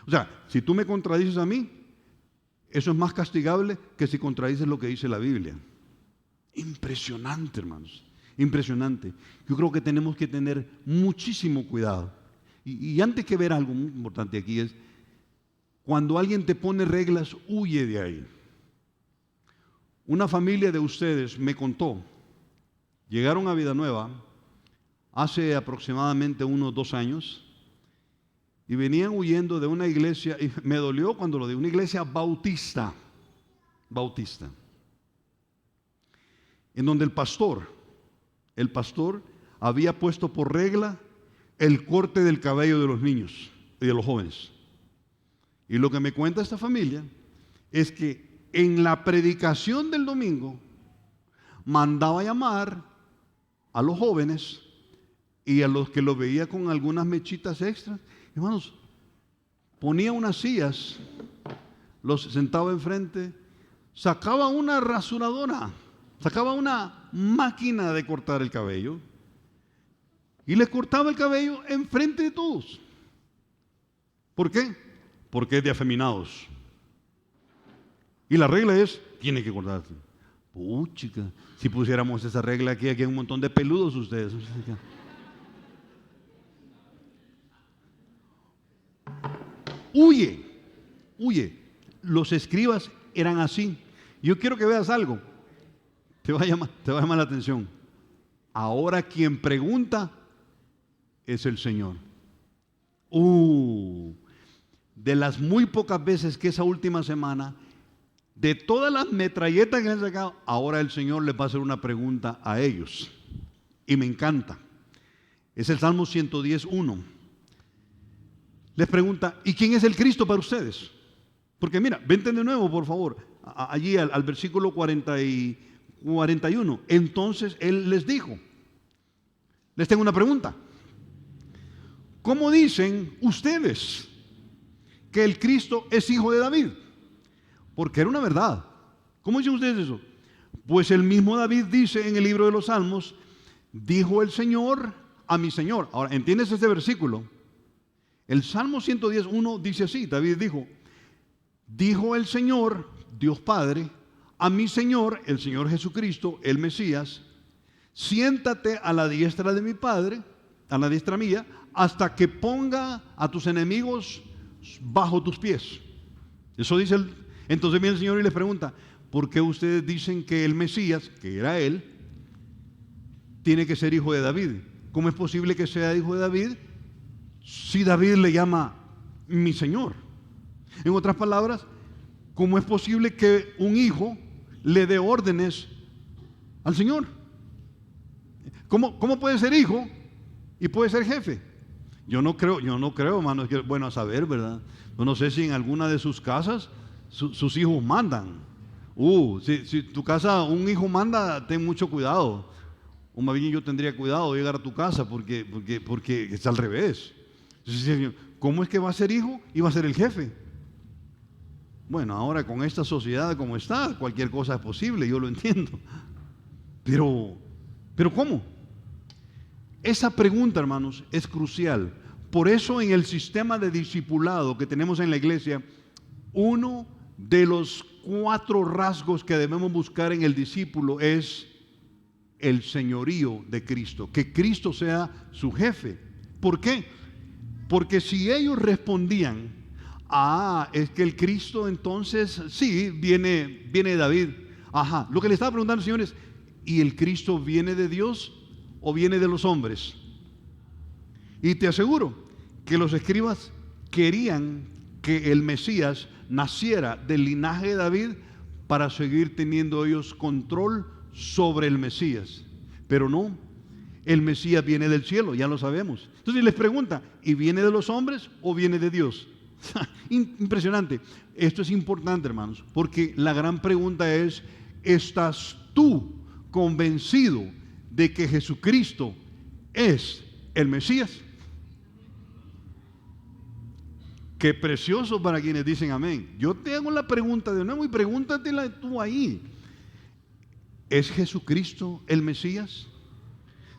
O sea, si tú me contradices a mí, eso es más castigable que si contradices lo que dice la Biblia. Impresionante, hermanos, impresionante. Yo creo que tenemos que tener muchísimo cuidado. Y antes que ver algo muy importante aquí es, cuando alguien te pone reglas, huye de ahí. Una familia de ustedes me contó, llegaron a Vida Nueva hace aproximadamente unos 2 años y venían huyendo de una iglesia, y me dolió cuando lo digo, una iglesia bautista, en donde el pastor había puesto por regla el corte del cabello de los niños y de los jóvenes. Y lo que me cuenta esta familia es que en la predicación del domingo mandaba llamar a los jóvenes y a los que lo veía con algunas mechitas extras, hermanos, ponía unas sillas, los sentaba enfrente, sacaba una rasuradora, sacaba una máquina de cortar el cabello y les cortaba el cabello enfrente de todos. ¿Por qué? Porque es de afeminados. Y la regla es, tiene que cortarse. Chica, si pusiéramos esa regla aquí hay un montón de peludos ustedes. Huye. Los escribas eran así. Yo quiero que veas algo. Te va a llamar la atención. Ahora quien pregunta es el Señor. De las muy pocas veces que esa última semana, de todas las metralletas que han sacado, ahora el Señor les va a hacer una pregunta a ellos. Y me encanta. Es el Salmo 110:1. Les pregunta, ¿y quién es el Cristo para ustedes? Porque mira, vente de nuevo, por favor, allí al versículo 40 y 41. Entonces Él les dijo, les tengo una pregunta. ¿Cómo dicen ustedes que el Cristo es hijo de David? Porque era una verdad. ¿Cómo dicen ustedes eso? Pues el mismo David dice en el libro de los Salmos, dijo el Señor a mi Señor. Ahora, ¿entiendes este versículo? El Salmo 110:1 dice así, David dijo el Señor, Dios Padre, a mi Señor, el Señor Jesucristo, el Mesías, siéntate a la diestra de mi Padre, a la diestra mía, hasta que ponga a tus enemigos bajo tus pies. Eso dice entonces viene el Señor y les pregunta, ¿por qué ustedes dicen que el Mesías, que era Él, tiene que ser hijo de David? ¿Cómo es posible que sea hijo de David si David le llama mi Señor? En otras palabras, ¿cómo es posible que un hijo le dé órdenes al Señor? ¿Cómo puede ser hijo y puede ser jefe? Yo no creo, hermano, es que bueno a saber, ¿verdad? Yo no sé si en alguna de sus casas sus hijos mandan. Si tu casa un hijo manda, ten mucho cuidado. O más bien yo tendría cuidado de llegar a tu casa porque es al revés. Entonces, ¿cómo es que va a ser hijo y va a ser el jefe? Bueno, ahora con esta sociedad como está, cualquier cosa es posible, yo lo entiendo. Pero ¿cómo? Esa pregunta, hermanos, es crucial. Por eso en el sistema de discipulado que tenemos en la iglesia, uno de los 4 rasgos que debemos buscar en el discípulo es el señorío de Cristo, que Cristo sea su jefe. ¿Por qué? Porque si ellos respondían, es que el Cristo entonces, sí, viene de David. Ajá, lo que le estaba preguntando, señores, ¿y el Cristo viene de Dios o viene de los hombres? Y te aseguro que los escribas querían que el Mesías naciera del linaje de David para seguir teniendo ellos control sobre el Mesías. Pero no, el Mesías viene del cielo, ya lo sabemos. Entonces les pregunta, ¿y viene de los hombres o viene de Dios? Impresionante. Esto es importante, hermanos, porque la gran pregunta es, ¿estás tú convencido de que Jesucristo es el Mesías? Qué precioso para quienes dicen amén. Yo te hago la pregunta de nuevo y pregúntatela tú ahí. ¿Es Jesucristo el Mesías?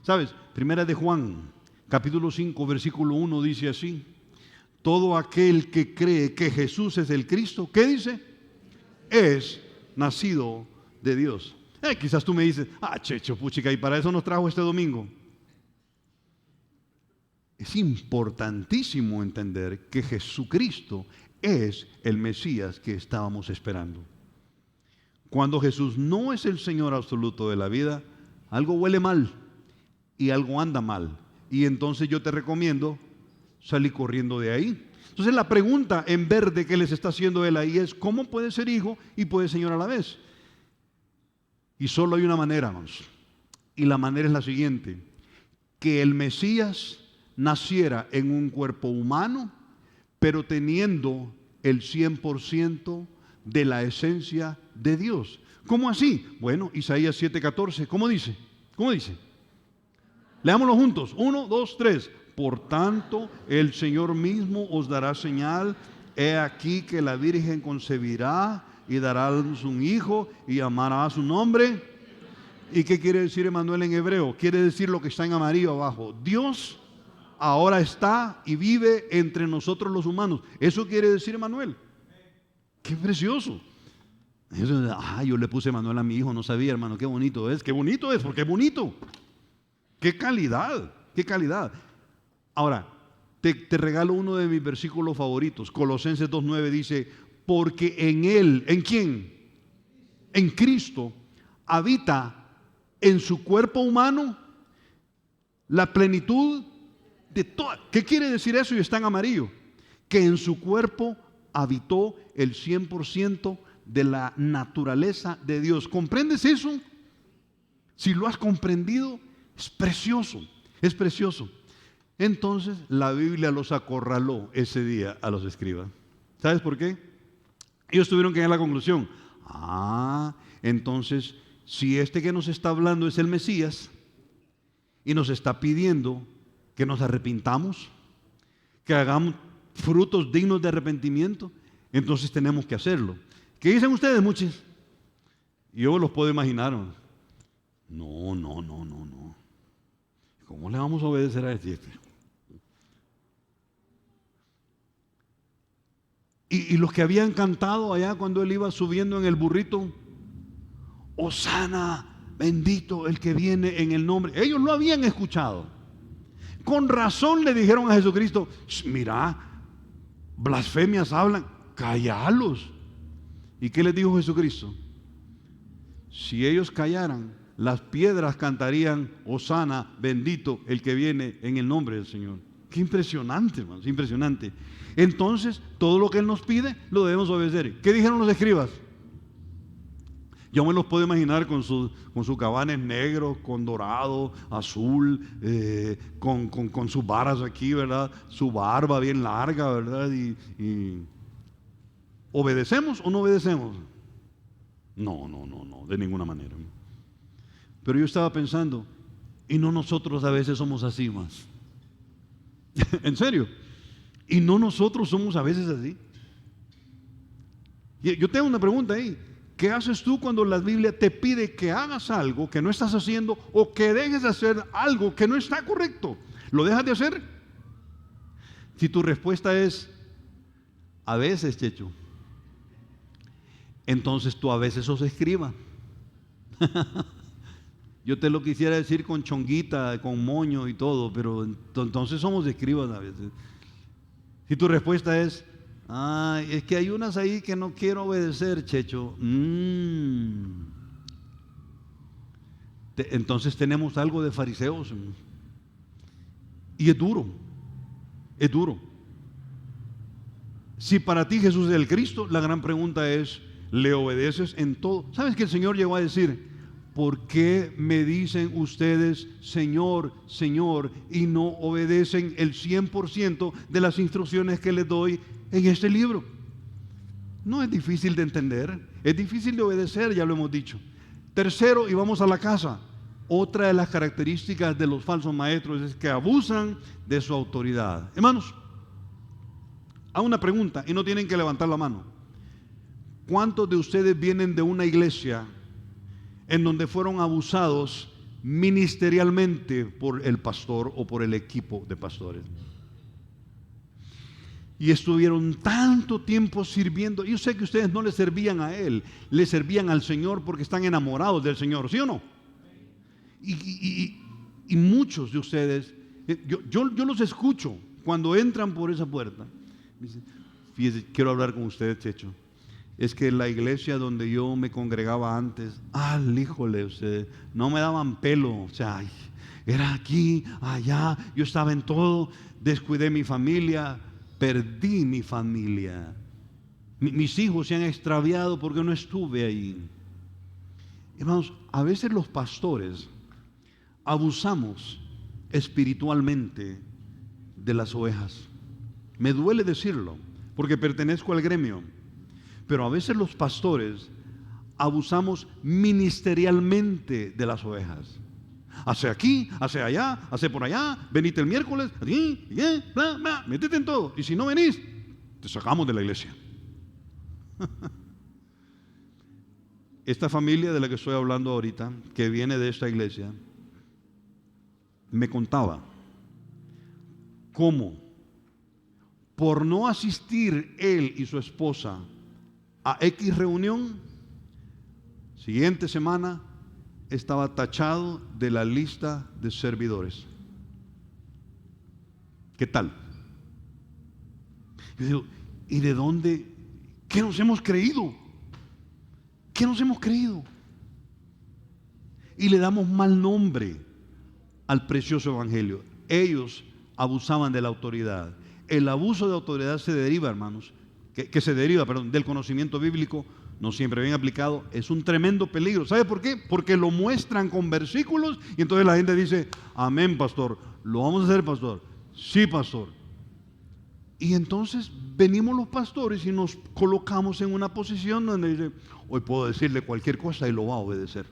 ¿Sabes? Primera de Juan, capítulo 5, versículo 1 dice así: todo aquel que cree que Jesús es el Cristo, ¿qué dice? Es nacido de Dios. Quizás tú me dices, Checho, puchica, y para eso nos trajo este domingo. Es importantísimo entender que Jesucristo es el Mesías que estábamos esperando. Cuando Jesús no es el Señor absoluto de la vida, algo huele mal y algo anda mal. Y entonces yo te recomiendo salir corriendo de ahí. Entonces la pregunta en verde que les está haciendo él ahí es, ¿cómo puede ser hijo y puede Señor a la vez? Y solo hay una manera, hermanos. Y la manera es la siguiente: que el Mesías naciera en un cuerpo humano, pero teniendo el 100% de la esencia de Dios. ¿Cómo así? Bueno, Isaías 7:14, ¿cómo dice? ¿Cómo dice? Leámoslo juntos. 1, 2, 3. Por tanto, el Señor mismo os dará señal. He aquí que la Virgen concebirá y dará a luz un hijo y llamará a su nombre. ¿Y qué quiere decir Emmanuel en hebreo? Quiere decir lo que está en amarillo abajo. Dios ahora está y vive entre nosotros los humanos. Eso quiere decir Emmanuel. ¡Qué precioso! Yo le puse Emmanuel a mi hijo, no sabía, hermano, qué bonito es, porque es bonito. ¡Qué calidad! ¡Qué calidad! Ahora, te regalo uno de mis versículos favoritos. Colosenses 2:9 dice, porque en Él, ¿en quién? En Cristo, habita en su cuerpo humano la plenitud de toda. ¿Qué quiere decir eso? Y está en amarillo. Que en su cuerpo habitó el 100% de la naturaleza de Dios. ¿Comprendes eso? Si lo has comprendido, es precioso, es precioso. Entonces la Biblia los acorraló ese día a los escribas. ¿Sabes por qué? Ellos tuvieron que llegar a la conclusión. Entonces, si este que nos está hablando es el Mesías y nos está pidiendo que nos arrepintamos, que hagamos frutos dignos de arrepentimiento, entonces tenemos que hacerlo. ¿Qué dicen ustedes, muchos? Yo los puedo imaginar. No. ¿Cómo le vamos a obedecer a este? Y los que habían cantado allá cuando él iba subiendo en el burrito, Hosana, bendito el que viene en el nombre. Ellos lo habían escuchado. Con razón le dijeron a Jesucristo, mira, blasfemias hablan, cállalos. ¿Y qué les dijo Jesucristo? Si ellos callaran, las piedras cantarían, Hosana, bendito el que viene en el nombre del Señor. Qué impresionante, hermanos, impresionante. Entonces, todo lo que Él nos pide, lo debemos obedecer. ¿Qué dijeron los escribas? Yo me los puedo imaginar con sus cabanes negros, con dorado, azul, con sus varas aquí, ¿verdad? Su barba bien larga, ¿verdad? Y ¿obedecemos o no obedecemos? No, de ninguna manera. Pero yo estaba pensando, ¿y no nosotros a veces somos así más? ¿En serio? ¿Y no nosotros somos a veces así? Yo tengo una pregunta ahí. ¿Qué haces tú cuando la Biblia te pide que hagas algo que no estás haciendo o que dejes de hacer algo que no está correcto? ¿Lo dejas de hacer? Si tu respuesta es a veces, Checho, entonces tú a veces sos escriba. Yo te lo quisiera decir con chonguita, con moño y todo, pero entonces somos escribas a veces. Si tu respuesta es, ay, es que hay unas ahí que no quiero obedecer, Checho. Entonces tenemos algo de fariseos. Y es duro, es duro. Si para ti Jesús es el Cristo, la gran pregunta es, ¿le obedeces en todo? ¿Sabes que el Señor llegó a decir, ¿por qué me dicen ustedes Señor, Señor, y no obedecen el 100% de las instrucciones que les doy en este libro? No es difícil de entender, es difícil de obedecer, ya lo hemos dicho. Tercero, y vamos a la casa, otra de las características de los falsos maestros es que abusan de su autoridad. Hermanos, hago una pregunta y no tienen que levantar la mano. ¿Cuántos de ustedes vienen de una iglesia en donde fueron abusados ministerialmente por el pastor o por el equipo de pastores? Y estuvieron tanto tiempo sirviendo. Yo sé que ustedes no le servían a Él, le servían al Señor porque están enamorados del Señor, ¿sí o no? Y muchos de ustedes, yo los escucho cuando entran por esa puerta. Dicen, fíjese, quiero hablar con ustedes, Checho. Es que la iglesia donde yo me congregaba antes, híjole, ustedes no me daban pelo, o sea, era aquí, allá, yo estaba en todo, descuidé mi familia, perdí mi familia, mis hijos se han extraviado porque no estuve ahí. Hermanos, a veces los pastores abusamos espiritualmente de las ovejas. Me duele decirlo, porque pertenezco al gremio. Pero a veces los pastores abusamos ministerialmente de las ovejas. Hace aquí, hace allá, hace por allá, venite el miércoles, bla, bla, métete en todo. Y si no venís, te sacamos de la iglesia. Esta familia de la que estoy hablando ahorita, que viene de esta iglesia, me contaba cómo por no asistir él y su esposa a X reunión, siguiente semana estaba tachado de la lista de servidores. ¿Qué tal? Yo digo, ¿y de dónde? ¿Qué nos hemos creído? ¿Qué nos hemos creído? Y le damos mal nombre al precioso evangelio. Ellos abusaban de la autoridad. El abuso de autoridad se deriva, hermanos, que se deriva, del conocimiento bíblico, no siempre bien aplicado, es un tremendo peligro. ¿Sabe por qué? Porque lo muestran con versículos y entonces la gente dice, amén, pastor, lo vamos a hacer, pastor. Sí, pastor. Y entonces venimos los pastores y nos colocamos en una posición donde dice, hoy puedo decirle cualquier cosa y lo va a obedecer.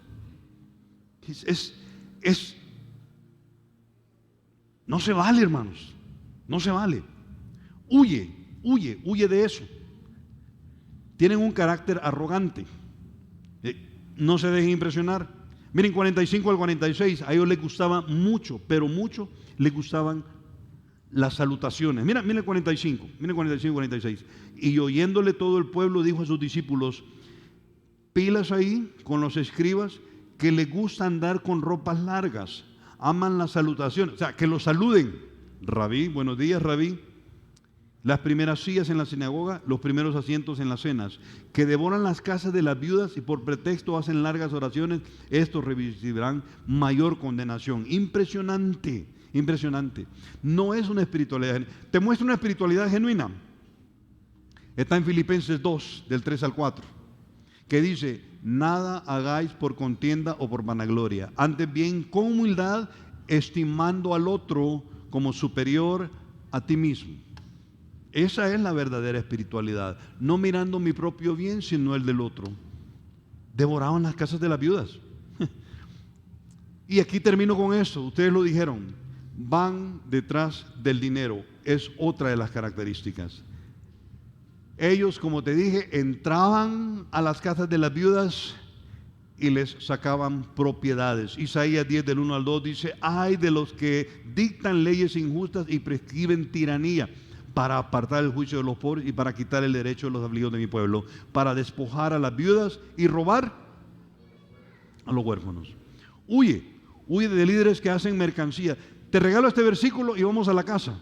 No se vale, hermanos, no se vale. Huye de eso. Tienen un carácter arrogante. No se dejen impresionar. Miren 45 al 46, a ellos les gustaba mucho, pero mucho les gustaban las salutaciones. Mira el 45, miren 45 y 46. Y oyéndole todo el pueblo dijo a sus discípulos, pilas ahí con los escribas que les gusta andar con ropas largas, aman las salutaciones, o sea, que los saluden. Rabí, buenos días, Rabí. Las primeras sillas en la sinagoga, los primeros asientos en las cenas, que devoran las casas de las viudas y por pretexto hacen largas oraciones, estos recibirán mayor condenación. Impresionante, impresionante. No es una espiritualidad, te muestra una espiritualidad genuina. Está en Filipenses 2, del 3 al 4, que dice, nada hagáis por contienda o por vanagloria, antes bien con humildad, estimando al otro como superior a ti mismo. Esa es la verdadera espiritualidad, no mirando mi propio bien, sino el del otro. Devoraban las casas de las viudas. Y aquí termino con eso, ustedes lo dijeron, van detrás del dinero, es otra de las características. Ellos, como te dije, entraban a las casas de las viudas y les sacaban propiedades. Isaías 10 del 1 al 2 dice: ay de los que dictan leyes injustas y prescriben tiranía, para apartar el juicio de los pobres y para quitar el derecho de los afligidos de mi pueblo, para despojar a las viudas y robar a los huérfanos. Huye de líderes que hacen mercancía. Te regalo este versículo y vamos a la casa.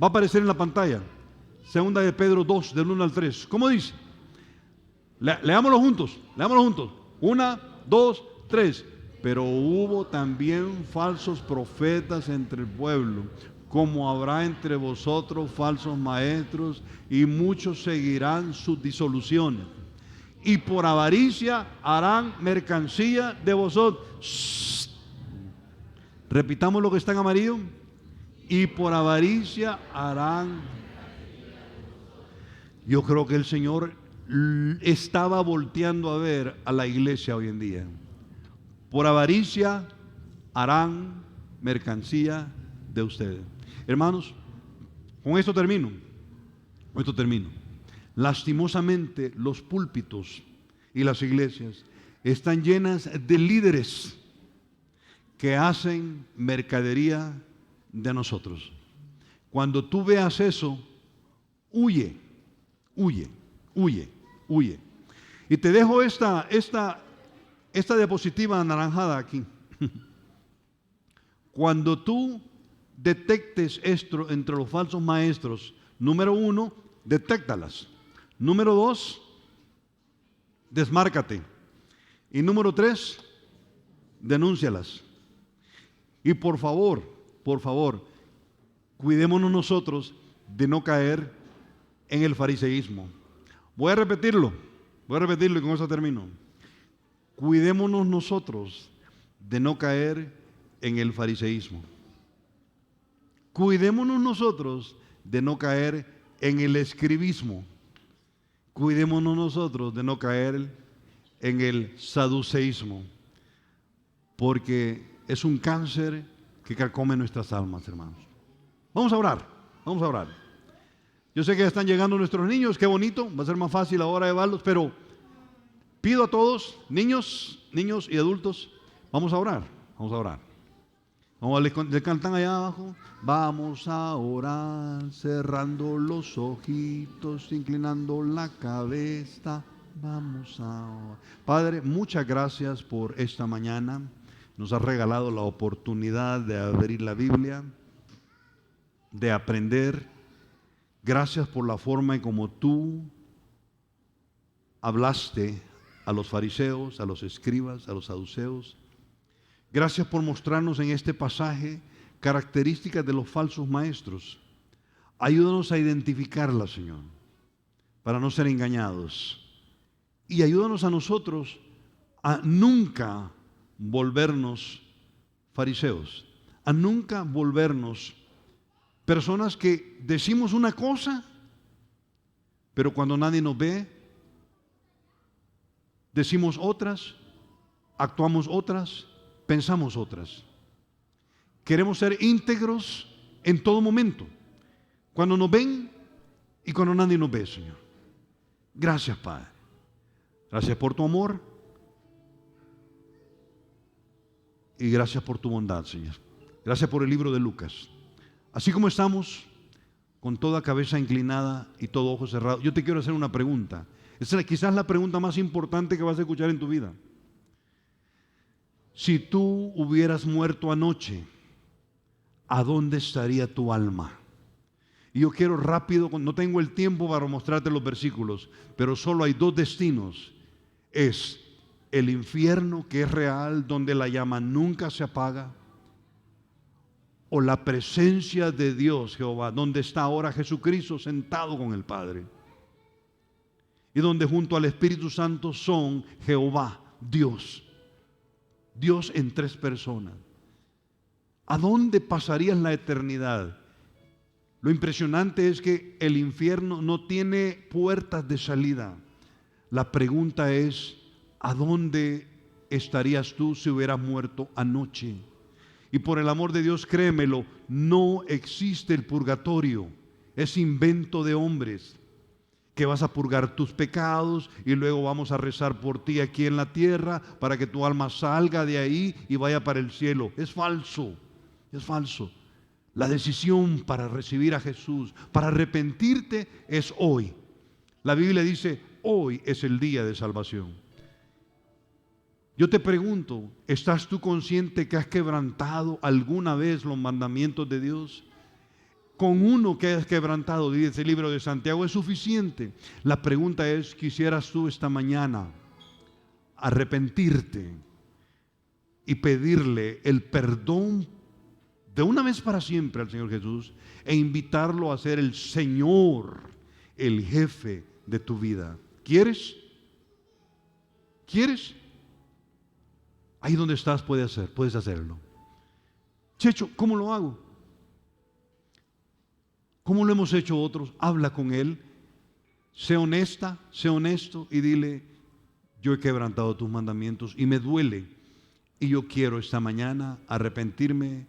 Va a aparecer en la pantalla. Segunda de Pedro 2, del 1 al 3. ¿Cómo dice? Leámoslo juntos. 1, 2, 3. Pero hubo también falsos profetas entre el pueblo, como habrá entre vosotros falsos maestros, y muchos seguirán sus disoluciones. Y por avaricia harán mercancía de vosotros. Shh. Repitamos lo que está en amarillo. Y por avaricia harán. Yo creo que el Señor estaba volteando a ver a la iglesia hoy en día. Por avaricia harán mercancía de ustedes. Hermanos, con esto termino. Lastimosamente, los púlpitos y las iglesias están llenas de líderes que hacen mercadería de nosotros. Cuando tú veas eso, huye. Y te dejo esta diapositiva anaranjada aquí. Cuando tú detectes esto entre los falsos maestros, número 1, detéctalas. Número 2, desmárcate. Y número 3, denúncialas. Y por favor, cuidémonos nosotros de no caer en el fariseísmo. Voy a repetirlo y con eso termino. Cuidémonos nosotros de no caer en el fariseísmo. Cuidémonos nosotros de no caer en el escribismo. Cuidémonos nosotros de no caer en el saduceísmo, porque es un cáncer que carcome nuestras almas, hermanos. Vamos a orar. Yo sé que ya están llegando nuestros niños, qué bonito, va a ser más fácil ahora llevarlos, pero pido a todos, niños y adultos, vamos a orar. Le cantan allá abajo. Vamos a orar, cerrando los ojitos, inclinando la cabeza. Vamos a orar. Padre, muchas gracias por esta mañana. Nos has regalado la oportunidad de abrir la Biblia, de aprender. Gracias por la forma en como tú hablaste a los fariseos, a los escribas, a los saduceos. Gracias por mostrarnos en este pasaje características de los falsos maestros. Ayúdanos a identificarlas, Señor, para no ser engañados. Y ayúdanos a nosotros a nunca volvernos fariseos, a nunca volvernos personas que decimos una cosa, pero cuando nadie nos ve, decimos otras, actuamos otras, pensamos otras. Queremos ser íntegros en todo momento, cuando nos ven y cuando nadie nos ve, Señor. Gracias, Padre. Gracias por tu amor y gracias por tu bondad, Señor. Gracias por el libro de Lucas. Así como estamos, con toda cabeza inclinada y todo ojo cerrado, yo te quiero hacer una pregunta. Esa es quizás la pregunta más importante que vas a escuchar en tu vida. Si tú hubieras muerto anoche, ¿a dónde estaría tu alma? Y yo quiero rápido, no tengo el tiempo para mostrarte los versículos, pero solo hay dos destinos. Es el infierno, que es real, donde la llama nunca se apaga, o la presencia de Dios, Jehová, donde está ahora Jesucristo sentado con el Padre, y donde junto al Espíritu Santo son Jehová, Dios en tres personas. ¿A dónde pasarías la eternidad? Lo impresionante es que el infierno no tiene puertas de salida. La pregunta es, ¿a dónde estarías tú si hubieras muerto anoche? Y por el amor de Dios, créemelo, no existe el purgatorio. Es invento de hombres. que vas a purgar tus pecados y luego vamos a rezar por ti aquí en la tierra para que tu alma salga de ahí y vaya para el cielo. Es falso, es falso. La decisión para recibir a Jesús, para arrepentirte, es hoy. La Biblia dice, hoy es el día de salvación. Yo te pregunto, ¿estás tú consciente que has quebrantado alguna vez los mandamientos de Dios? Con uno que has quebrantado, dice el libro de Santiago, es suficiente. La pregunta es, ¿quisieras tú esta mañana arrepentirte y pedirle el perdón de una vez para siempre al Señor Jesús e invitarlo a ser el Señor, el jefe de tu vida? ¿Quieres? ¿Quieres? Ahí donde estás puedes hacerlo. Checho, ¿cómo lo hago? ¿Cómo lo hemos hecho otros? Habla con Él, sé honesta, sé honesto y dile, yo he quebrantado tus mandamientos y me duele y yo quiero esta mañana arrepentirme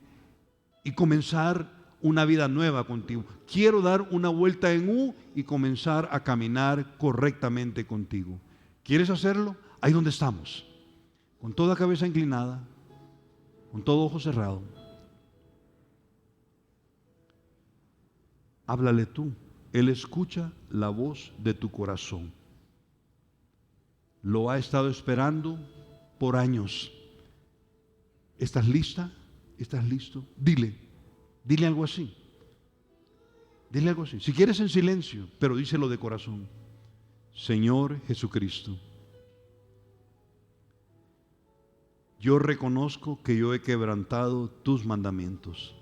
y comenzar una vida nueva contigo. Quiero dar una vuelta en U y comenzar a caminar correctamente contigo. ¿Quieres hacerlo? Ahí donde estamos, con toda cabeza inclinada, con todo ojo cerrado. Háblale tú. Él escucha la voz de tu corazón. Lo ha estado esperando por años. ¿Estás lista? ¿Estás listo? Dile algo así. Dile algo así. Si quieres en silencio, pero díselo de corazón. Señor Jesucristo, yo reconozco que yo he quebrantado tus mandamientos.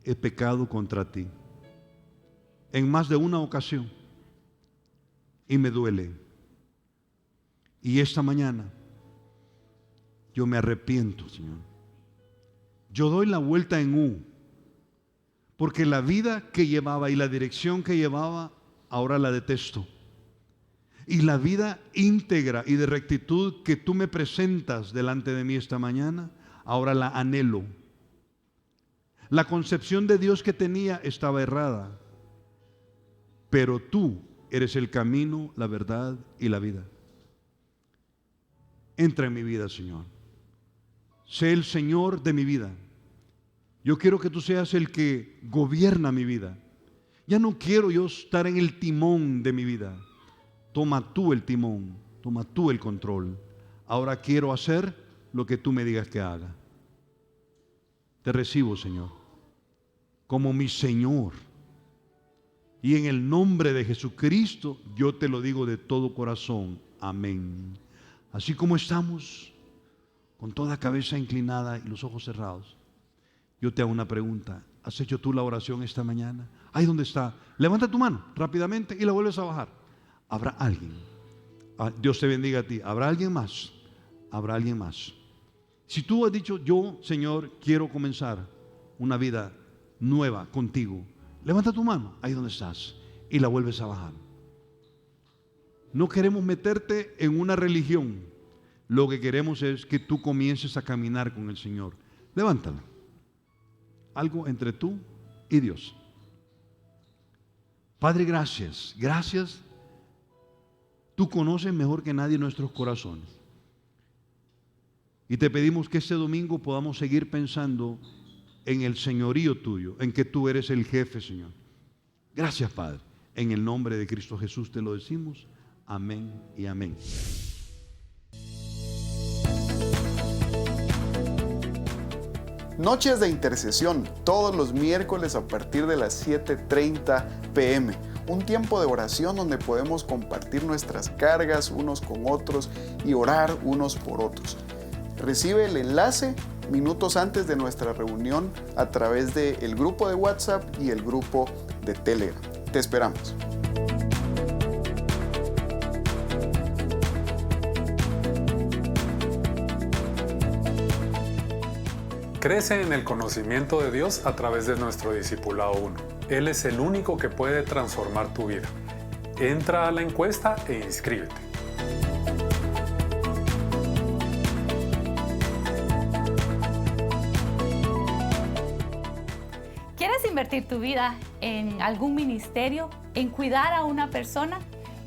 He pecado contra ti en más de una ocasión y me duele. Y esta mañana yo me arrepiento, Señor. Yo doy la vuelta en U, porque la vida que llevaba y la dirección que llevaba ahora la detesto. Y la vida íntegra y de rectitud que tú me presentas delante de mí esta mañana, ahora la anhelo. La concepción de Dios que tenía estaba errada, pero tú eres el camino, la verdad y la vida. Entra en mi vida, Señor. Sé el Señor de mi vida. Yo quiero que tú seas el que gobierna mi vida. Ya no quiero yo estar en el timón de mi vida. Toma tú el timón, toma tú el control. Ahora quiero hacer lo que tú me digas que haga. Te recibo, Señor, como mi Señor. Y en el nombre de Jesucristo, yo te lo digo de todo corazón. Amén. Así como estamos, con toda cabeza inclinada y los ojos cerrados, yo te hago una pregunta. ¿Has hecho tú la oración esta mañana? Ahí donde está. Levanta tu mano rápidamente y la vuelves a bajar. ¿Habrá alguien? Dios te bendiga a ti. ¿Habrá alguien más? ¿Habrá alguien más? Si tú has dicho, yo, Señor, quiero comenzar una vida nueva contigo, levanta tu mano ahí donde estás y la vuelves a bajar. No queremos meterte en una religión. Lo que queremos es que tú comiences a caminar con el Señor. Levántala. Algo entre tú y Dios. Padre, gracias. Gracias. Tú conoces mejor que nadie nuestros corazones. Y te pedimos que este domingo podamos seguir pensando en el señorío tuyo, en que tú eres el jefe, Señor. Gracias, Padre. En el nombre de Cristo Jesús te lo decimos. Amén y amén. Noches de intercesión, todos los miércoles a partir de las 7:30 p.m. Un tiempo de oración donde podemos compartir nuestras cargas unos con otros y orar unos por otros. Recibe el enlace minutos antes de nuestra reunión a través del grupo de WhatsApp y el grupo de Telegram. Te esperamos. Crece en el conocimiento de Dios a través de nuestro Discipulado 1. Él es el único que puede transformar tu vida. Entra a la encuesta e inscríbete. ¿Quieres ¿Quieres invertir tu vida en algún ministerio, en cuidar a una persona?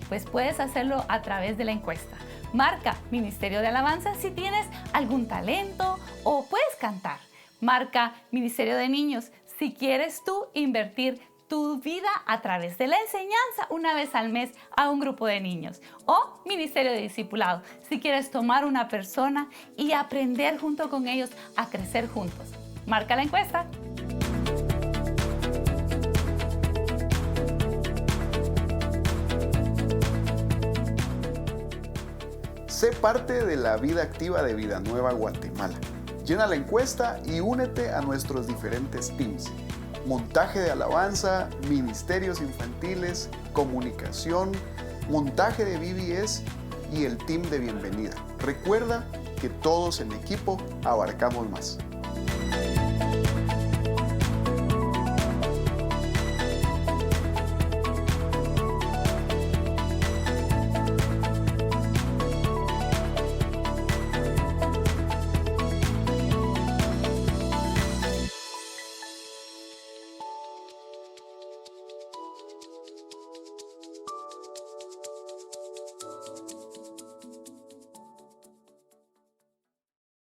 Pues puedes hacerlo a través de la encuesta. Marca Ministerio de Alabanza si tienes algún talento o puedes cantar. Marca Ministerio de Niños si quieres tú invertir tu vida a través de la enseñanza una vez al mes a un grupo de niños. O Ministerio de Discipulado si quieres tomar una persona y aprender junto con ellos a crecer juntos. Marca la encuesta. Sé parte de la vida activa de Vida Nueva Guatemala. Llena la encuesta y únete a nuestros diferentes teams. Montaje de alabanza, ministerios infantiles, comunicación, montaje de VBS y el team de bienvenida. Recuerda que todos en equipo abarcamos más.